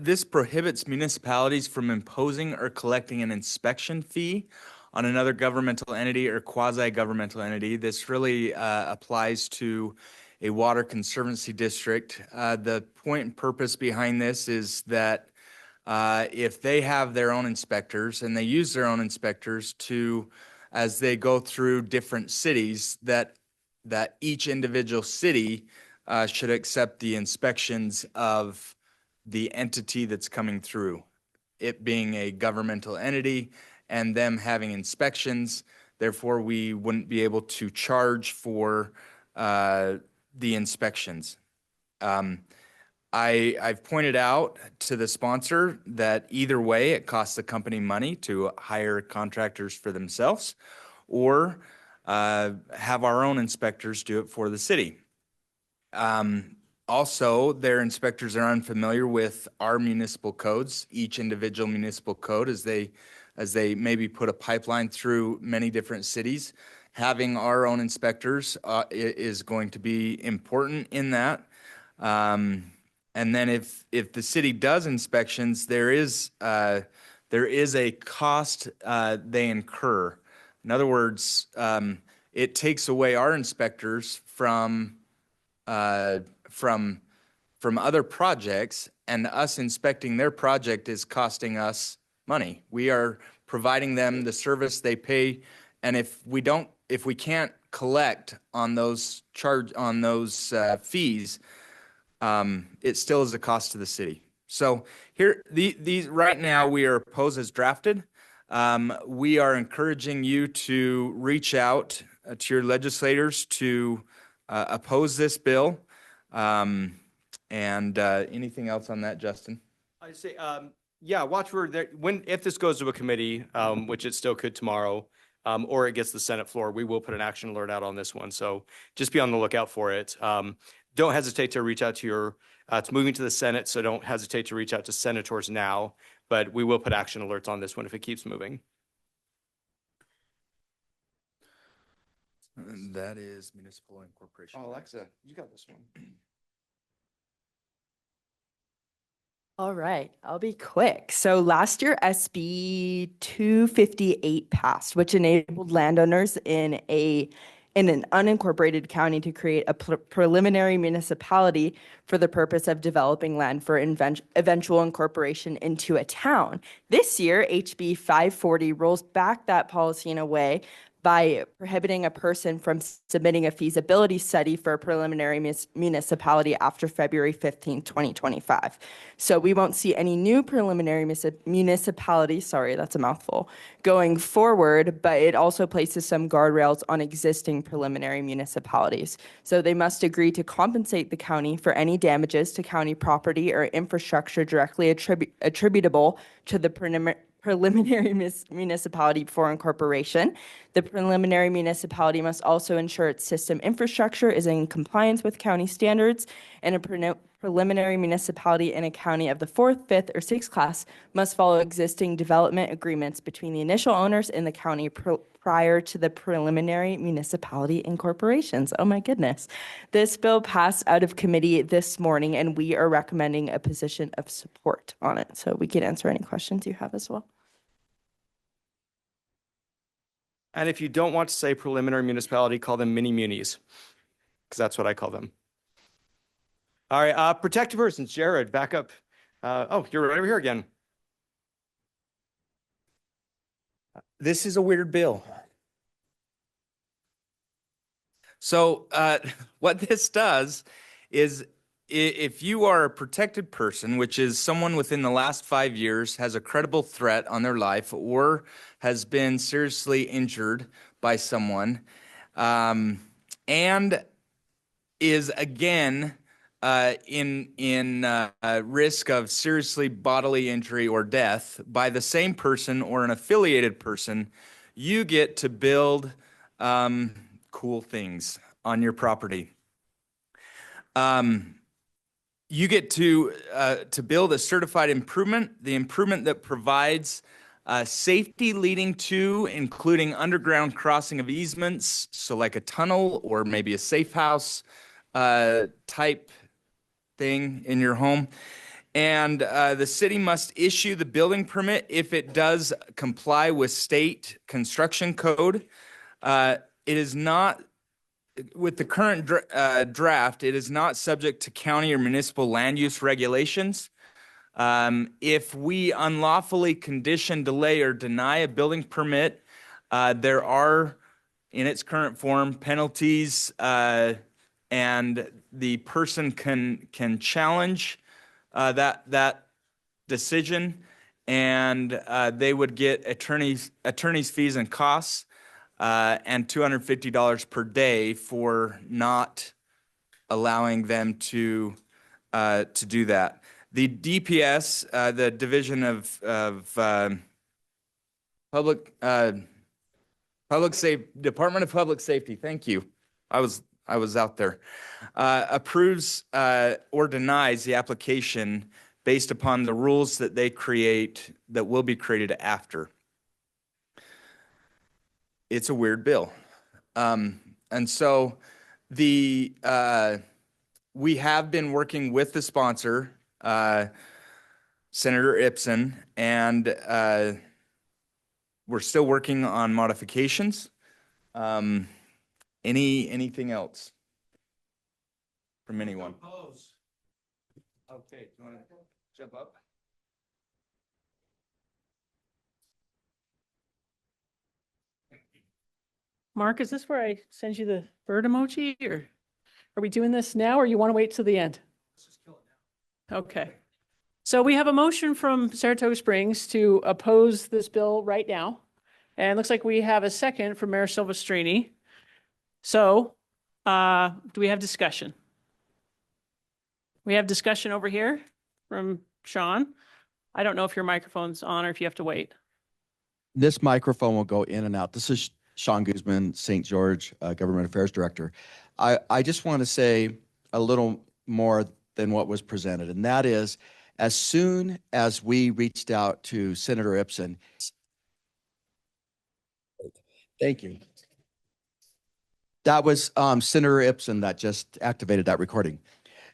this prohibits municipalities from imposing or collecting an inspection fee on another governmental entity or quasi-governmental entity. This really applies to a water conservancy district. The point and purpose behind this is that if they have their own inspectors and they use their own inspectors to, as they go through different cities, that each individual city should accept the inspections of the entity that's coming through, it being a governmental entity and them having inspections. Therefore, we wouldn't be able to charge for the inspections. I've pointed out to the sponsor that either way, it costs the company money to hire contractors for themselves or have our own inspectors do it for the city. Also, their inspectors are unfamiliar with our municipal codes, each individual municipal code, as they maybe put a pipeline through many different cities. Having our own inspectors is going to be important in that. And then if the city does inspections, there is a cost they incur. In other words, it takes away our inspectors from other projects, and us inspecting their project is costing us money. We are providing them the service they pay, and if we can't collect on those fees, it still is a cost to the city. So here, these right now we are opposed as drafted. We are encouraging you to reach out to your legislators to oppose this bill. And anything else on that, Justin? I say, yeah, watch for there if this goes to a committee, which it still could tomorrow, or it gets the Senate floor, we will put an action alert out on this one. So just be on the lookout for it. Don't hesitate to reach out to it's moving to the Senate, so don't hesitate to reach out to senators now, but we will put action alerts on this one if it keeps moving. And that is municipal incorporation. Oh, Alexa, you got this one. All right, I'll be quick. So last year, SB 258 passed, which enabled landowners in an unincorporated county to create a preliminary municipality for the purpose of developing land for eventual incorporation into a town. This year, HB 540 rolls back that policy in a way by prohibiting a person from submitting a feasibility study for a preliminary municipality after February 15, 2025. So we won't see any new preliminary municipalities, sorry, that's a mouthful, going forward, but it also places some guardrails on existing preliminary municipalities. So they must agree to compensate the county for any damages to county property or infrastructure directly attributable to the preliminary municipality before incorporation. The preliminary municipality must also ensure its system infrastructure is in compliance with county standards, and a preliminary municipality in a county of the 4th, 5th, or 6th class must follow existing development agreements between the initial owners in the county prior to the preliminary municipality incorporations. Oh my goodness. This bill passed out of committee this morning, and we are recommending a position of support on it. So we can answer any questions you have as well. And if you don't want to say preliminary municipality, call them mini munis, because that's what I call them. All right, protected persons, Jared, back up. Oh, you're right over here again. This is a weird bill. So what this does is if you are a protected person, which is someone within the last 5 years has a credible threat on their life or has been seriously injured by someone, and is again in risk of seriously bodily injury or death by the same person or an affiliated person, you get to build cool things on your property. You get to build a certified improvement, the improvement that provides safety leading to, including underground crossing of easements, so like a tunnel or maybe a safe house type thing in your home. And the city must issue the building permit if it does comply with state construction code. It is not, with the current draft, it is not subject to county or municipal land use regulations. If we unlawfully condition, delay, or deny a building permit, there are, in its current form, penalties, and the person can challenge that decision, and they would get attorney's fees and costs, and $250 per day for not allowing them to do that. The DPS, the Division of Department of Public Safety. Thank you. I was out there. Approves or denies the application based upon the rules that they create that will be created after. It's a weird bill. And so we have been working with the sponsor, Senator Ipsen, and we're still working on modifications. Anything else from anyone? Okay, do you want to jump up? Mark, is this where I send you the bird emoji, or are we doing this now, or you want to wait till the end? Let's just kill it now. Okay. So we have a motion from Saratoga Springs to oppose this bill right now. And it looks like we have a second from Mayor Silvestrini. So do we have discussion? We have discussion over here from Sean. I don't know if your microphone's on or if you have to wait. This microphone will go in and out. This is Sean Guzman, St. George Government Affairs Director. I just want to say a little more than what was presented, and that is, as soon as we reached out to Senator Ipsen, thank you. That was Senator Ipsen that just activated that recording.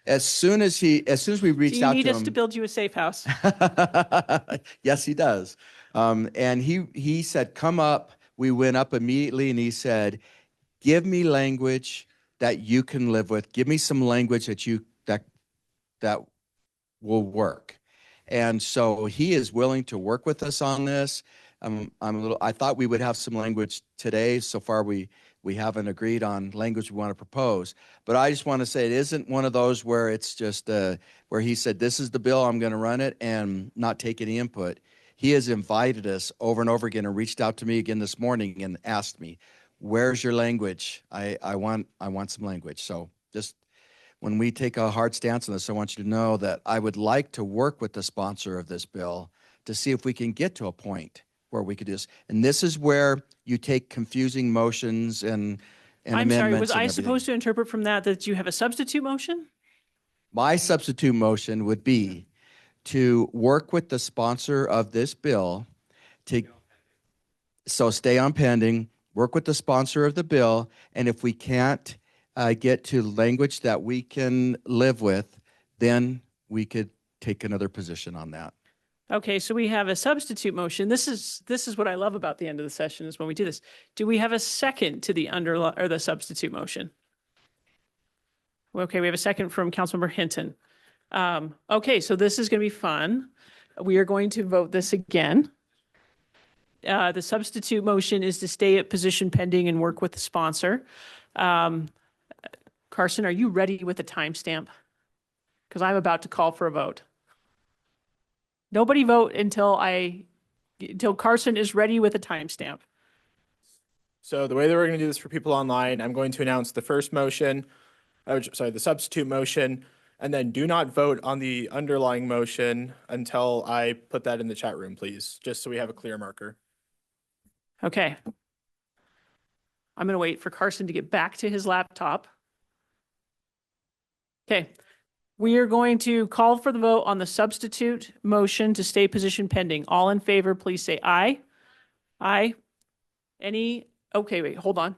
As soon as we reached out to him. Do you need us to build you a safe house? Yes, he does. And he said, come up. We went up immediately and he said, give me language that you can live with. Give me some language that will work. And so he is willing to work with us on this. I thought we would have some language today. So far, we haven't agreed on language we want to propose. But I just want to say it isn't one of those where it's just where he said, this is the bill, I'm going to run it and not take any input. He has invited us over and over again and reached out to me again this morning and asked me, where's your language? I want some language. So just when we take a hard stance on this, I want you to know that I would like to work with the sponsor of this bill to see if we can get to a point where we could just, and this is where you take confusing motions and I'm amendments. sorry, was and I everything. supposed to interpret from that you have a substitute motion? My substitute motion would be to work with the sponsor of this bill to, so stay on pending, work with the sponsor of the bill, and if we can't get to language that we can live with, then we could take another position on that. Okay, so we have a substitute motion. This is what I love about the end of the session is when we do this. Do we have a second to the or the substitute motion? Okay, we have a second from Councilmember Hinton. Okay, so this is going to be fun. We are going to vote this again. The substitute motion is to stay at position pending and work with the sponsor. Carson, are you ready with a timestamp? Because I'm about to call for a vote. Nobody vote until Carson is ready with a timestamp. So the way that we're going to do this for people online, I'm going to announce the first motion, the substitute motion, and then do not vote on the underlying motion until I put that in the chat room, please, just so we have a clear marker. Okay. I'm going to wait for Carson to get back to his laptop. Okay. We are going to call for the vote on the substitute motion to stay position pending. All in favor, please say aye. Aye. Any? Okay, wait, hold on.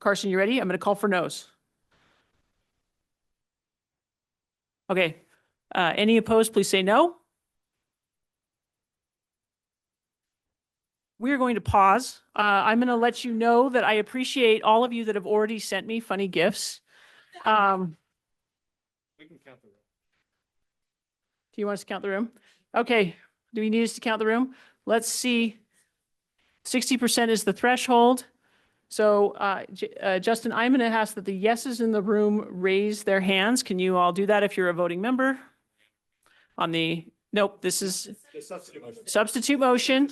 Carson, you ready? I'm going to call for no's. Okay. Any opposed, please say no. We are going to pause. I'm going to let you know that I appreciate all of you that have already sent me funny gifts. We can count the room. Do you want us to count the room? Okay. Do we need us to count the room? Let's see. 60% is the threshold. So Justin, I'm going to ask that the yeses in the room raise their hands. Can you all do that if you're a voting member? Nope, this is substitute motion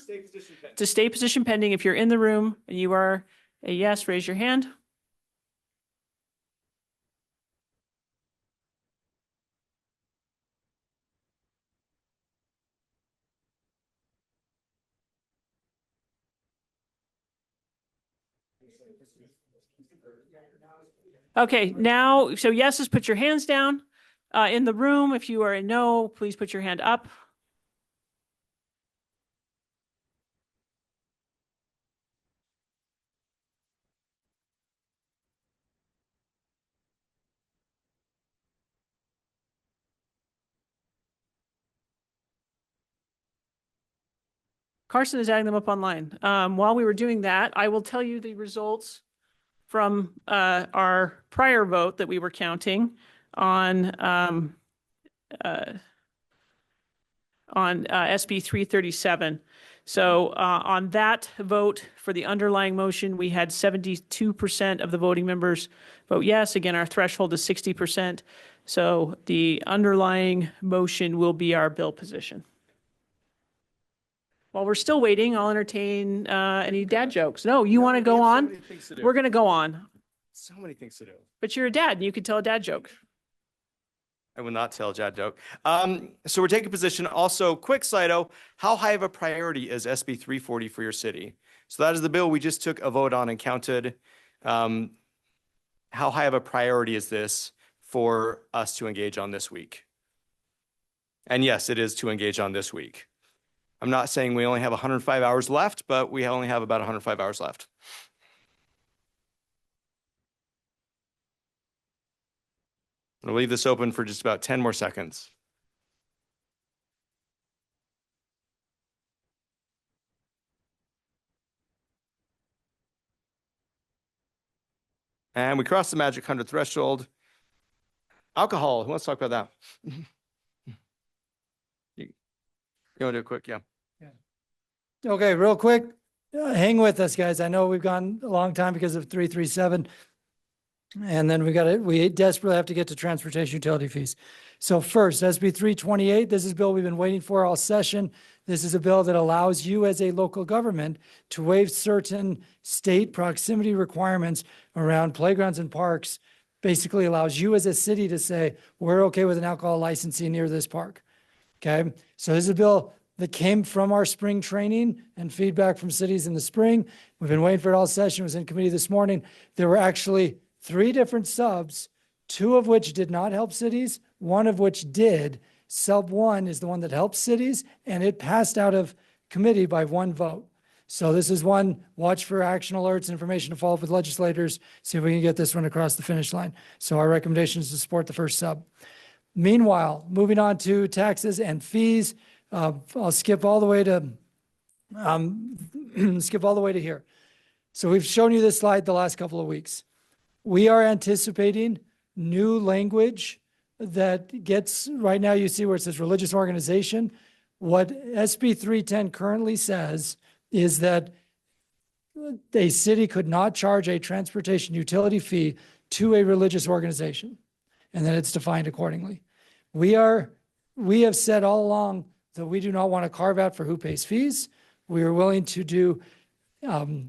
to stay position pending. If you're in the room and you are a yes, raise your hand. Okay, now, so yeses, put your hands down. In the room, if you are a no, please put your hand up. Carson is adding them up online. While we were doing that, I will tell you the results from our prior vote that we were counting on SB 337. So on that vote for the underlying motion, we had 72% of the voting members vote yes. Again, our threshold is 60%. So the underlying motion will be our bill position. While we're still waiting, I'll entertain any dad jokes. No, you want to go on? We're going to go on. So many things to do. But you're a dad and you can tell a dad joke. I will not tell a dad joke. So we're taking position. Also, quick side-o, how high of a priority is SB 340 for your city? So that is the bill we just took a vote on and counted. How high of a priority is this for us to engage on this week? And yes, it is to engage on this week. I'm not saying we only have 105 hours left, but we only have about 105 hours left. I'm going to leave this open for just about 10 more seconds. And we crossed the magic 100 threshold. Alcohol, who wants to talk about that? You want to do it quick? Yeah. Okay, real quick, hang with us, guys. I know we've gone a long time because of 337. And then we desperately have to get to transportation utility fees. So first, SB 328, this is a bill we've been waiting for all session. This is a bill that allows you as a local government to waive certain state proximity requirements around playgrounds and parks. Basically allows you as a city to say, we're okay with an alcohol licensing near this park. Okay, so this is a bill that came from our spring training and feedback from cities in the spring. We've been waiting for it all session. It was in committee this morning. There were actually 3 different subs, 2 of which did not help cities, one of which did. Sub 1 is the one that helps cities, and it passed out of committee by 1 vote. So this is one, watch for action alerts, information to follow up with legislators, see if we can get this one across the finish line. So our recommendation is to support the first sub. Meanwhile, moving on to taxes and fees, I'll skip all the way to here. So we've shown you this slide the last couple of weeks. We are anticipating new language that gets, right now you see where it says religious organization. What SB 310 currently says is that a city could not charge a transportation utility fee to a religious organization, and then it's defined accordingly. We have said all along that we do not want to carve out for who pays fees. We are willing to do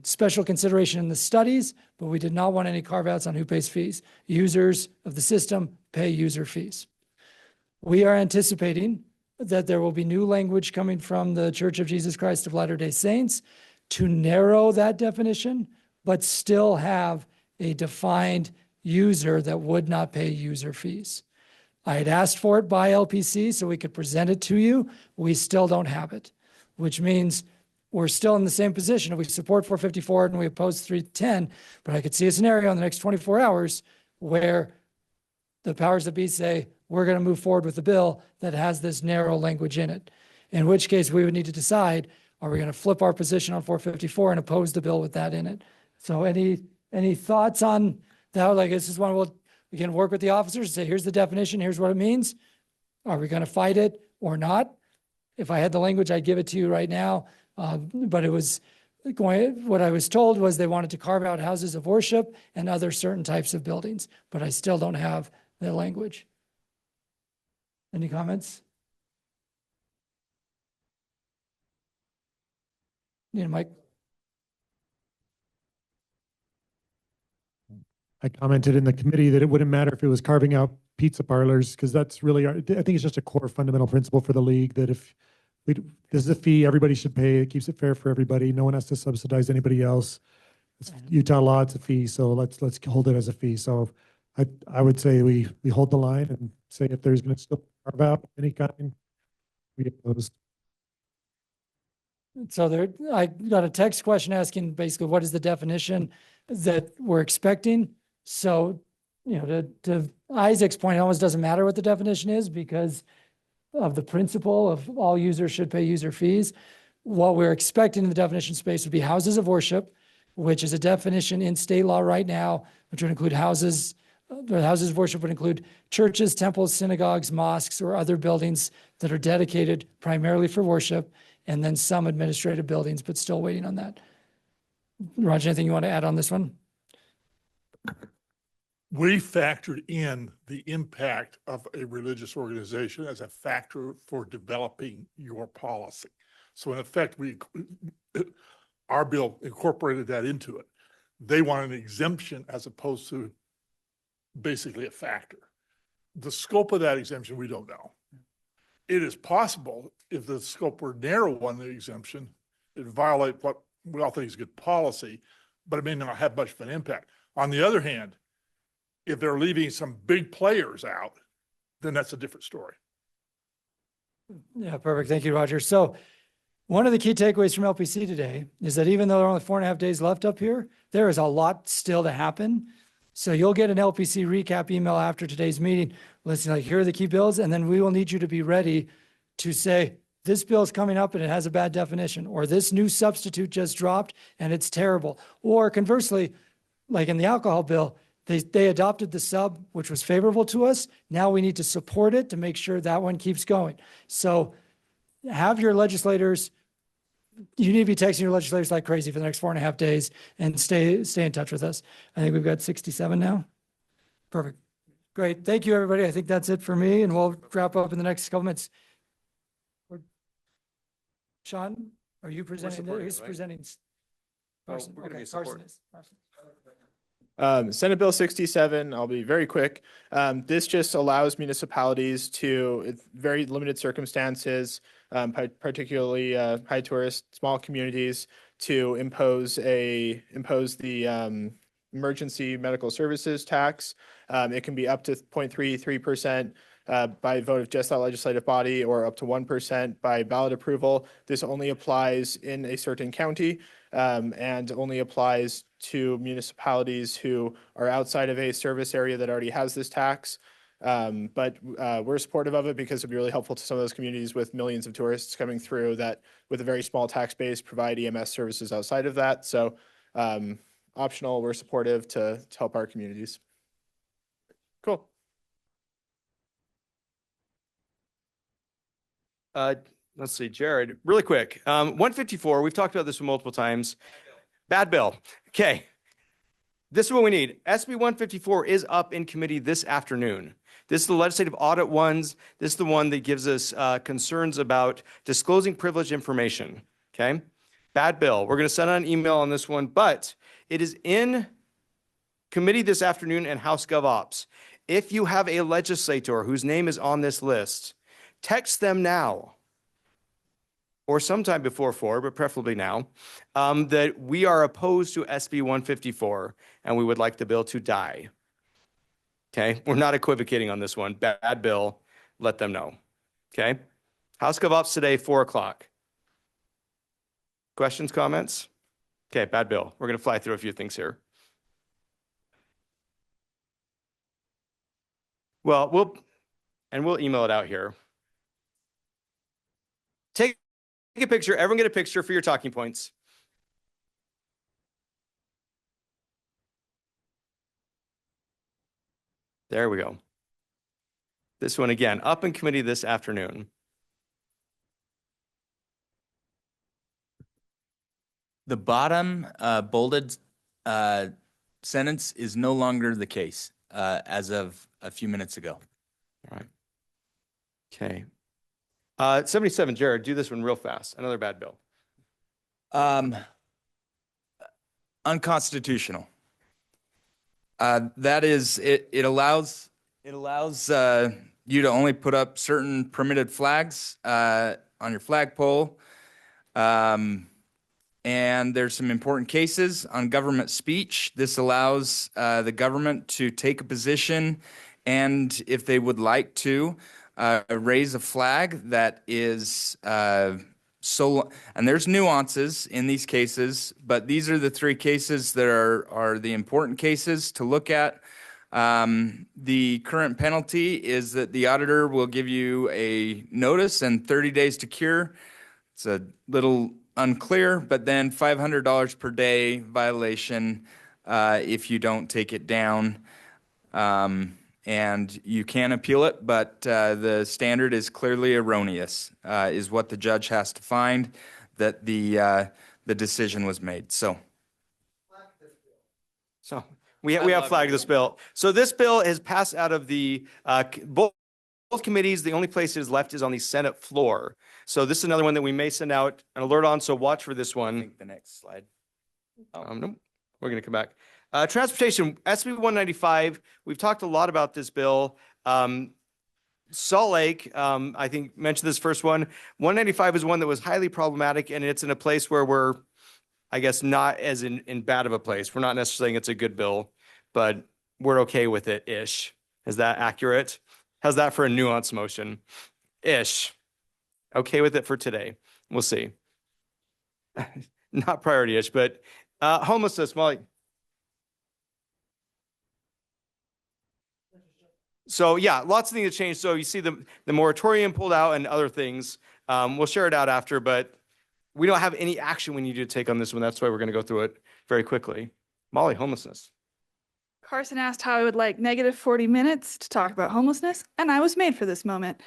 special consideration in the studies, but we did not want any carve outs on who pays fees. Users of the system pay user fees. We are anticipating that there will be new language coming from the Church of Jesus Christ of Latter-day Saints to narrow that definition, but still have a defined user that would not pay user fees. I had asked for it by LPC so we could present it to you. We still don't have it, which means we're still in the same position. We support 454 and we oppose 310, but I could see a scenario in the next 24 hours where the powers that be say, we're going to move forward with the bill that has this narrow language in it. In which case we would need to decide, are we going to flip our position on 454 and oppose the bill with that in it? So any thoughts on that? Like, this is one we can work with the officers and say, here's the definition, here's what it means. Are we going to fight it or not? If I had the language, I'd give it to you right now. But it was what I was told was they wanted to carve out houses of worship and other certain types of buildings, but I still don't have the language. Any comments? Need a mic? I commented in the committee that it wouldn't matter if it was carving out pizza parlors, because that's really, I think it's just a core fundamental principle for the league that if this is a fee, everybody should pay. It keeps it fair for everybody. No one has to subsidize anybody else. It's Utah law, it's a fee, so let's hold it as a fee. So I would say we hold the line and say if there's going to still carve out any kind, we oppose. So I got a text question asking basically what is the definition that we're expecting. So, to Isaac's point, it almost doesn't matter what the definition is because of the principle of all users should pay user fees. What we're expecting in the definition space would be houses of worship, which is a definition in state law right now, which would include houses of worship would include churches, temples, synagogues, mosques, or other buildings that are dedicated primarily for worship, and then some administrative buildings, but still waiting on that. Roger, anything you want to add on this one? We factored in the impact of a religious organization as a factor for developing your policy. So in effect, our bill incorporated that into it. They want an exemption as opposed to basically a factor. The scope of that exemption, we don't know. It is possible if the scope were narrow on the exemption, it would violate what we all think is good policy, but it may not have much of an impact. On the other hand, if they're leaving some big players out, then that's a different story. Yeah, perfect. Thank you, Roger. So one of the key takeaways from LPC today is that even though there are only 4.5 days left up here, there is a lot still to happen. So you'll get an LPC recap email after today's meeting. Listen, like, here are the key bills, and then we will need you to be ready to say, this bill is coming up and it has a bad definition, or this new substitute just dropped and it's terrible. Or conversely, like in the alcohol bill, they adopted the sub, which was favorable to us. Now we need to support it to make sure that one keeps going. So have your legislators, you need to be texting your legislators like crazy for the next 4.5 days and stay in touch with us. I think we've got 67 now. Perfect. Great. Thank you, everybody. I think that's it for me, and we'll wrap up in the next couple minutes. Sean, are you presenting? Who's presenting? Carson. Okay, Carson is. Senate Bill 67, I'll be very quick. This just allows municipalities to, in very limited circumstances, particularly high tourist, small communities, to impose the emergency medical services tax. It can be up to 0.33%. by vote of just that legislative body or up to 1% by ballot approval. This only applies in a certain county and only applies to municipalities who are outside of a service area that already has this tax. But we're supportive of it because it'd be really helpful to some of those communities with millions of tourists coming through that with a very small tax base provide EMS services outside of that. So optional, we're supportive to help our communities. Cool. Let's see, Jared, really quick. 154, we've talked about this one multiple times. Bad bill. Okay. This is what we need. SB 154 is up in committee this afternoon. This is the legislative audit ones. This is the one that gives us concerns about disclosing privileged information. Okay. Bad bill. We're going to send out an email on this one, but it is in committee this afternoon and House Gov Ops. If you have a legislator whose name is on this list, text them now or sometime before 4, but preferably now, that we are opposed to SB 154 and we would like the bill to die. Okay, we're not equivocating on this one. Bad bill, let them know. Okay, House Gov Ops today, 4 o'clock. Questions, comments? Okay, bad bill. We're going to fly through a few things here. Well, we'll email it out here. Take a picture. Everyone get a picture for your talking points. There we go. This one again, up in committee this afternoon. The bottom bolded sentence is no longer the case as of a few minutes ago. All right. Okay. 77, Jared, do this one real fast. Another bad bill. Unconstitutional. That is, it allows you to only put up certain permitted flags on your flagpole. And there's some important cases on government speech. This allows the government to take a position and, if they would like to, raise a flag that is and there's nuances in these cases, but these are the 3 cases that are the important cases to look at. The current penalty is that the auditor will give you a notice and 30 days to cure. It's a little unclear, but then $500 per day violation if you don't take it down. And you can appeal it, but the standard is clearly erroneous, is what the judge has to find that the decision was made. So we have flagged this bill. So this bill has passed out of the both committees. The only place it is left is on the Senate floor. So this is another one that we may send out an alert on. So watch for this one. I think the next slide. Nope. We're going to come back. Transportation, SB 195. We've talked a lot about this bill. Salt Lake, I think, mentioned this first one. 195 is one that was highly problematic, and it's in a place where we're, I guess, not as in bad of a place. We're not necessarily saying it's a good bill, but we're okay with it-ish. Is that accurate? How's that for a nuanced motion? Ish. Okay with it for today. We'll see. Not priority-ish, but homelessness, Molly. So yeah, lots of things have changed. So you see the moratorium pulled out and other things. We'll share it out after, but we don't have any action we need to take on this one. That's why we're going to go through it very quickly. Molly, homelessness. Carson asked how I would like negative 40 minutes to talk about homelessness, and I was made for this moment.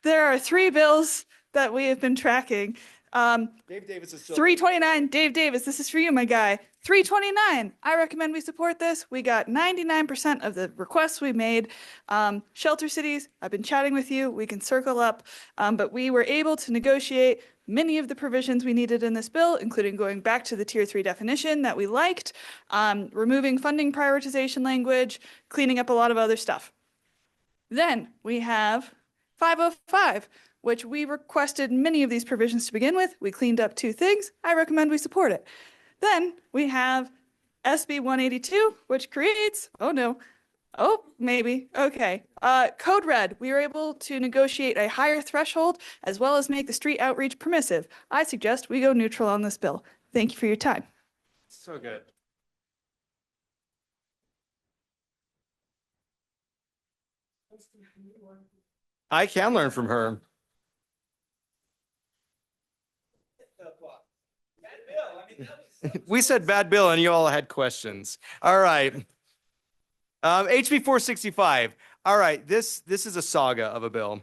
There are 3 bills that we have been tracking. Dave Davis is 329, Dave Davis, this is for you, my guy. 329, I recommend we support this. We got 99% of the requests we made. Shelter cities, I've been chatting with you. We can circle up, but we were able to negotiate many of the provisions we needed in this bill, including going back to the Tier 3 definition that we liked, removing funding prioritization language, cleaning up a lot of other stuff. Then we have 505, which we requested many of these provisions to begin with. We cleaned up 2 things. I recommend we support it. Then we have SB 182, which creates, Oh, maybe. Okay. Code Red, we were able to negotiate a higher threshold as well as make the street outreach permissive. I suggest we go neutral on this bill. Thank you for your time. So good. I can learn from her. We said bad bill and you all had questions. All right. HB 465. All right, this is a saga of a bill.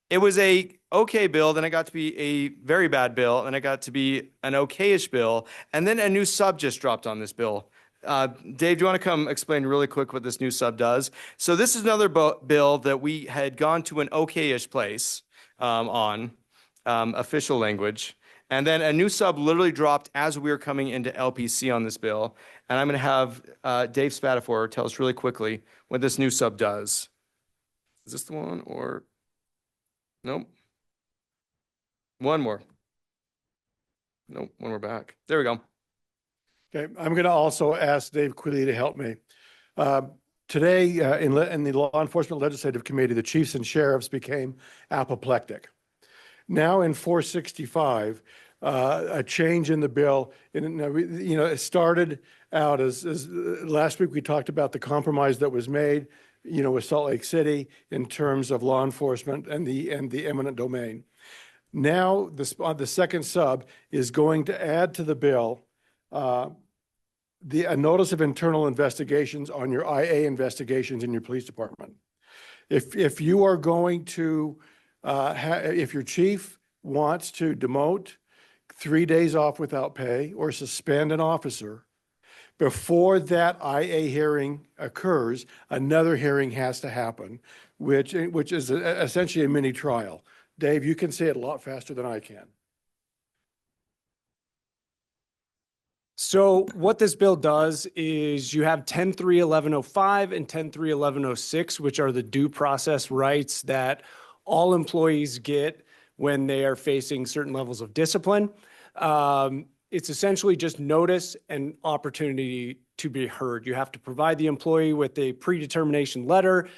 It was a okay bill, then it got to be a very bad bill, then it got to be an okay-ish bill, and then a new sub just dropped on this bill. Dave, do you want to come explain really quick what this new sub does? So this is another bill that we had gone to an okay-ish place on official language. And then a new sub literally dropped as we were coming into LPC on this bill. And I'm going to have Dave Spatafor tell us really quickly what this new sub does. Is this the one or? Nope. One more. Nope, one more back. There we go. Okay, I'm going to also ask Dave Quigley to help me. Today, in the Law Enforcement Legislative Committee, the chiefs and sheriffs became apoplectic. Now in 465, a change in the bill, it started out as last week we talked about the compromise that was made, with Salt Lake City in terms of law enforcement and the eminent domain. Now, the second sub is going to add to the bill a notice of internal investigations on your IA investigations in your police department. If you are going to, if your chief wants to demote, 3 days off without pay, or suspend an officer, before that IA hearing occurs, another hearing has to happen, which is essentially a mini trial. Dave, you can say it a lot faster than I can. So what this bill does is you have 10.3.1105 and 10.3.1106, which are the due process rights that all employees get when they are facing certain levels of discipline. It's essentially just notice and opportunity to be heard. You have to provide the employee with a predetermination letter,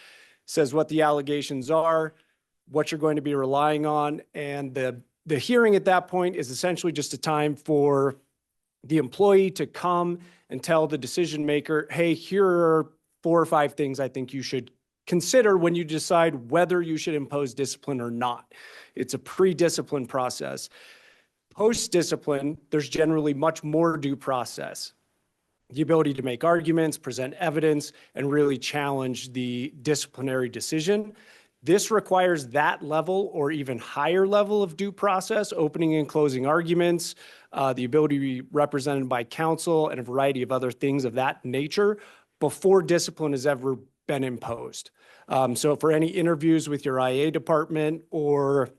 says what the allegations are, what you're going to be relying on, and the hearing at that point is essentially just a time for the employee to come and tell the decision maker, hey, here are 4 or 5 things I think you should consider when you decide whether you should impose discipline or not. It's a pre-discipline process. Post-discipline, there's generally much more due process. The ability to make arguments, present evidence, and really challenge the disciplinary decision. This requires that level or even higher level of due process, opening and closing arguments, the ability to be represented by counsel, and a variety of other things of that nature before discipline has ever been imposed. So for any interviews with your IA department or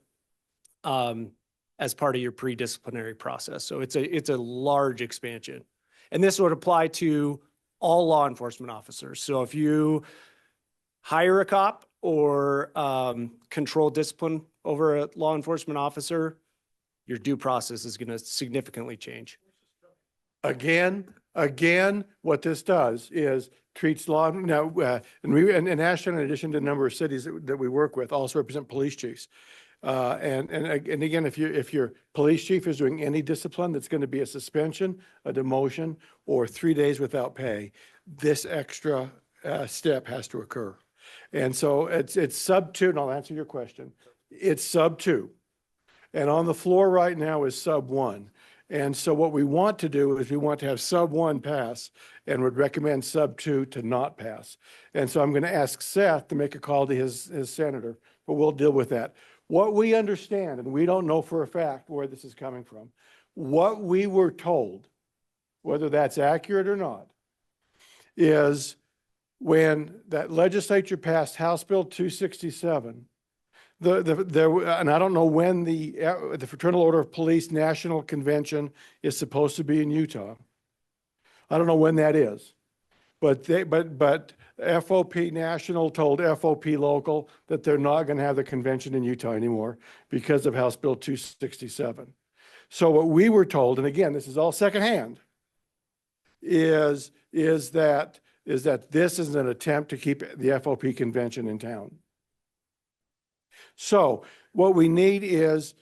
as part of your pre-disciplinary process. So it's a large expansion. And this would apply to all law enforcement officers. So if you hire a cop or control discipline over a law enforcement officer, your due process is going to significantly change. Again, what this does is treats law, now, and Ashton, in addition to a number of cities that we work with, also represent police chiefs. And again, if your police chief is doing any discipline, that's going to be a suspension, a demotion, or 3 days without pay, this extra step has to occur. And so it's sub 2, and I'll answer your question. It's sub 2. And on the floor right now is sub 1. And so what we want to do is we want to have sub 1 pass and would recommend sub 2 to not pass. And so I'm going to ask Seth to make a call to his senator, but we'll deal with that. What we understand, and we don't know for a fact where this is coming from, what we were told, whether that's accurate or not, is when that legislature passed House Bill 267, and I don't know when the Fraternal Order of Police National Convention is supposed to be in Utah. I don't know when that is, but FOP National told FOP Local that they're not going to have the convention in Utah anymore because of House Bill 267. So what we were told, and again, this is all secondhand, is that is that this is an attempt to keep the FOP convention in town. So what we need is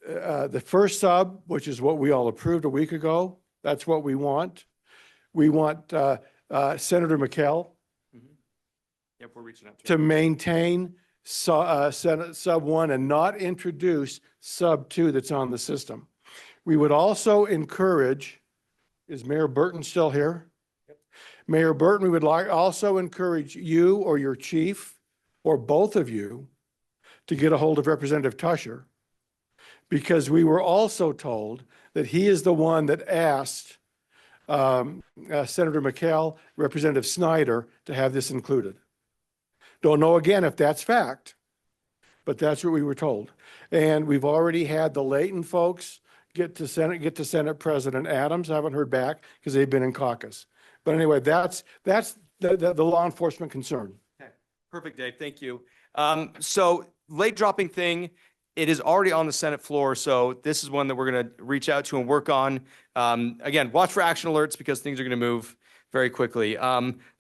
the first sub, which is what we all approved a week ago. That's what we want. We want Senator McKell Yep, we're reaching out to maintain sub 1 and not introduce sub 2 that's on the system. We would also encourage, is Mayor Burton still here? Yep. Mayor Burton, we would also encourage you or your chief or both of you to get a hold of Representative Tusher, because we were also told that he is the one that asked Senator McKell, Representative Snyder to have this included. Don't know again if that's fact, but that's what we were told. And we've already had the Layton folks get to Senate President Adams. I haven't heard back because they've been in caucus. But anyway, that's the law enforcement concern. Okay. Perfect, Dave. Thank you. So late dropping thing, it is already on the Senate floor. So this is one that we're going to reach out to and work on. Again, watch for action alerts because things are going to move very quickly.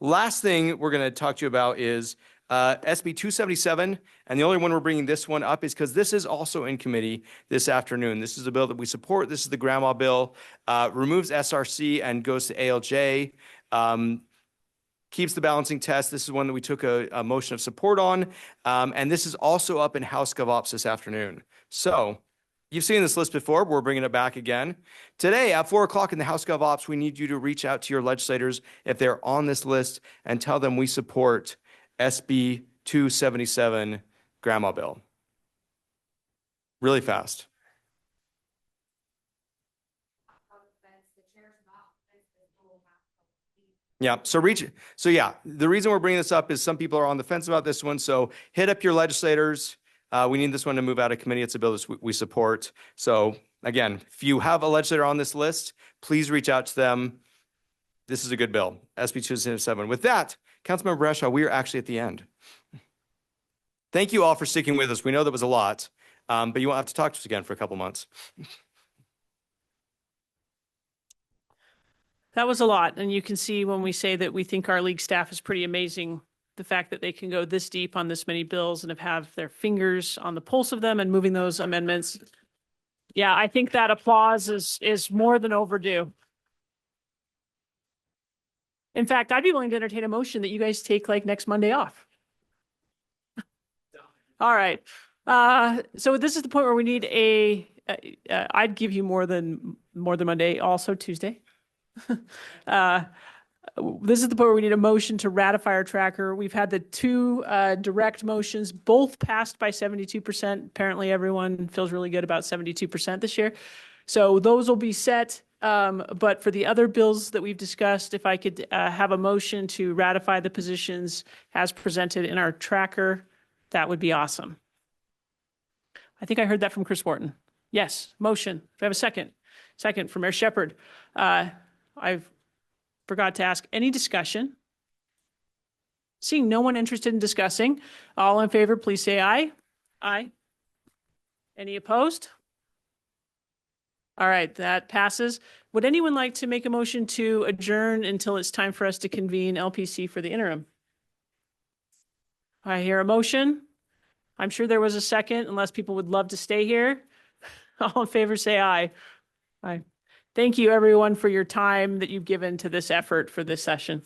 Last thing we're going to talk to you about is SB 277, and the only one we're bringing this one up is because this is also in committee this afternoon. This is a bill that we support. This is the grandma bill. Removes SRC and goes to ALJ. Keeps the balancing test. This is one that we took a motion of support on, and this is also up in House GovOps this afternoon. So you've seen this list before, but we're bringing it back again. Today at 4 o'clock in the House GovOps, we need you to reach out to your legislators if they're on this list and tell them we support SB 277 grandma bill. Really fast. Yeah, so the reason we're bringing this up is some people are on the fence about this one. So hit up your legislators. We need this one to move out of committee. It's a bill that we support. So again, if you have a legislator on this list, please reach out to them. This is a good bill, SB 277. With that, Councilmember Bradshaw, we are actually at the end. Thank you all for sticking with us. We know that was a lot, but you won't have to talk to us again for a couple months. That was a lot. And you can see when we say that we think our league staff is pretty amazing, the fact that they can go this deep on this many bills and have their fingers on the pulse of them and moving those amendments. Yeah, I think that applause is more than overdue. In fact, I'd be willing to entertain a motion that you guys take like next Monday off. All right. So this is the point where we need I'd give you more than Monday, also Tuesday. This is the point where we need a motion to ratify our tracker. We've had the two direct motions, both passed by 72%. Apparently everyone feels really good about 72% this year. So those will be set. But for the other bills that we've discussed, if I could have a motion to ratify the positions as presented in our tracker, that would be awesome. I think I heard that from Chris Wharton. Yes, motion. Do I have a second? Second from Mayor Shepherd. I forgot to ask, any discussion? Seeing no one interested in discussing, all in favor, please say aye. Aye. Any opposed? All right, that passes. Would anyone like to make a motion to adjourn until it's time for us to convene LPC for the interim? I hear a motion. I'm sure there was a second, unless people would love to stay here. All in favor, say aye. Aye. Thank you, everyone, for your time that you've given to this effort for this session.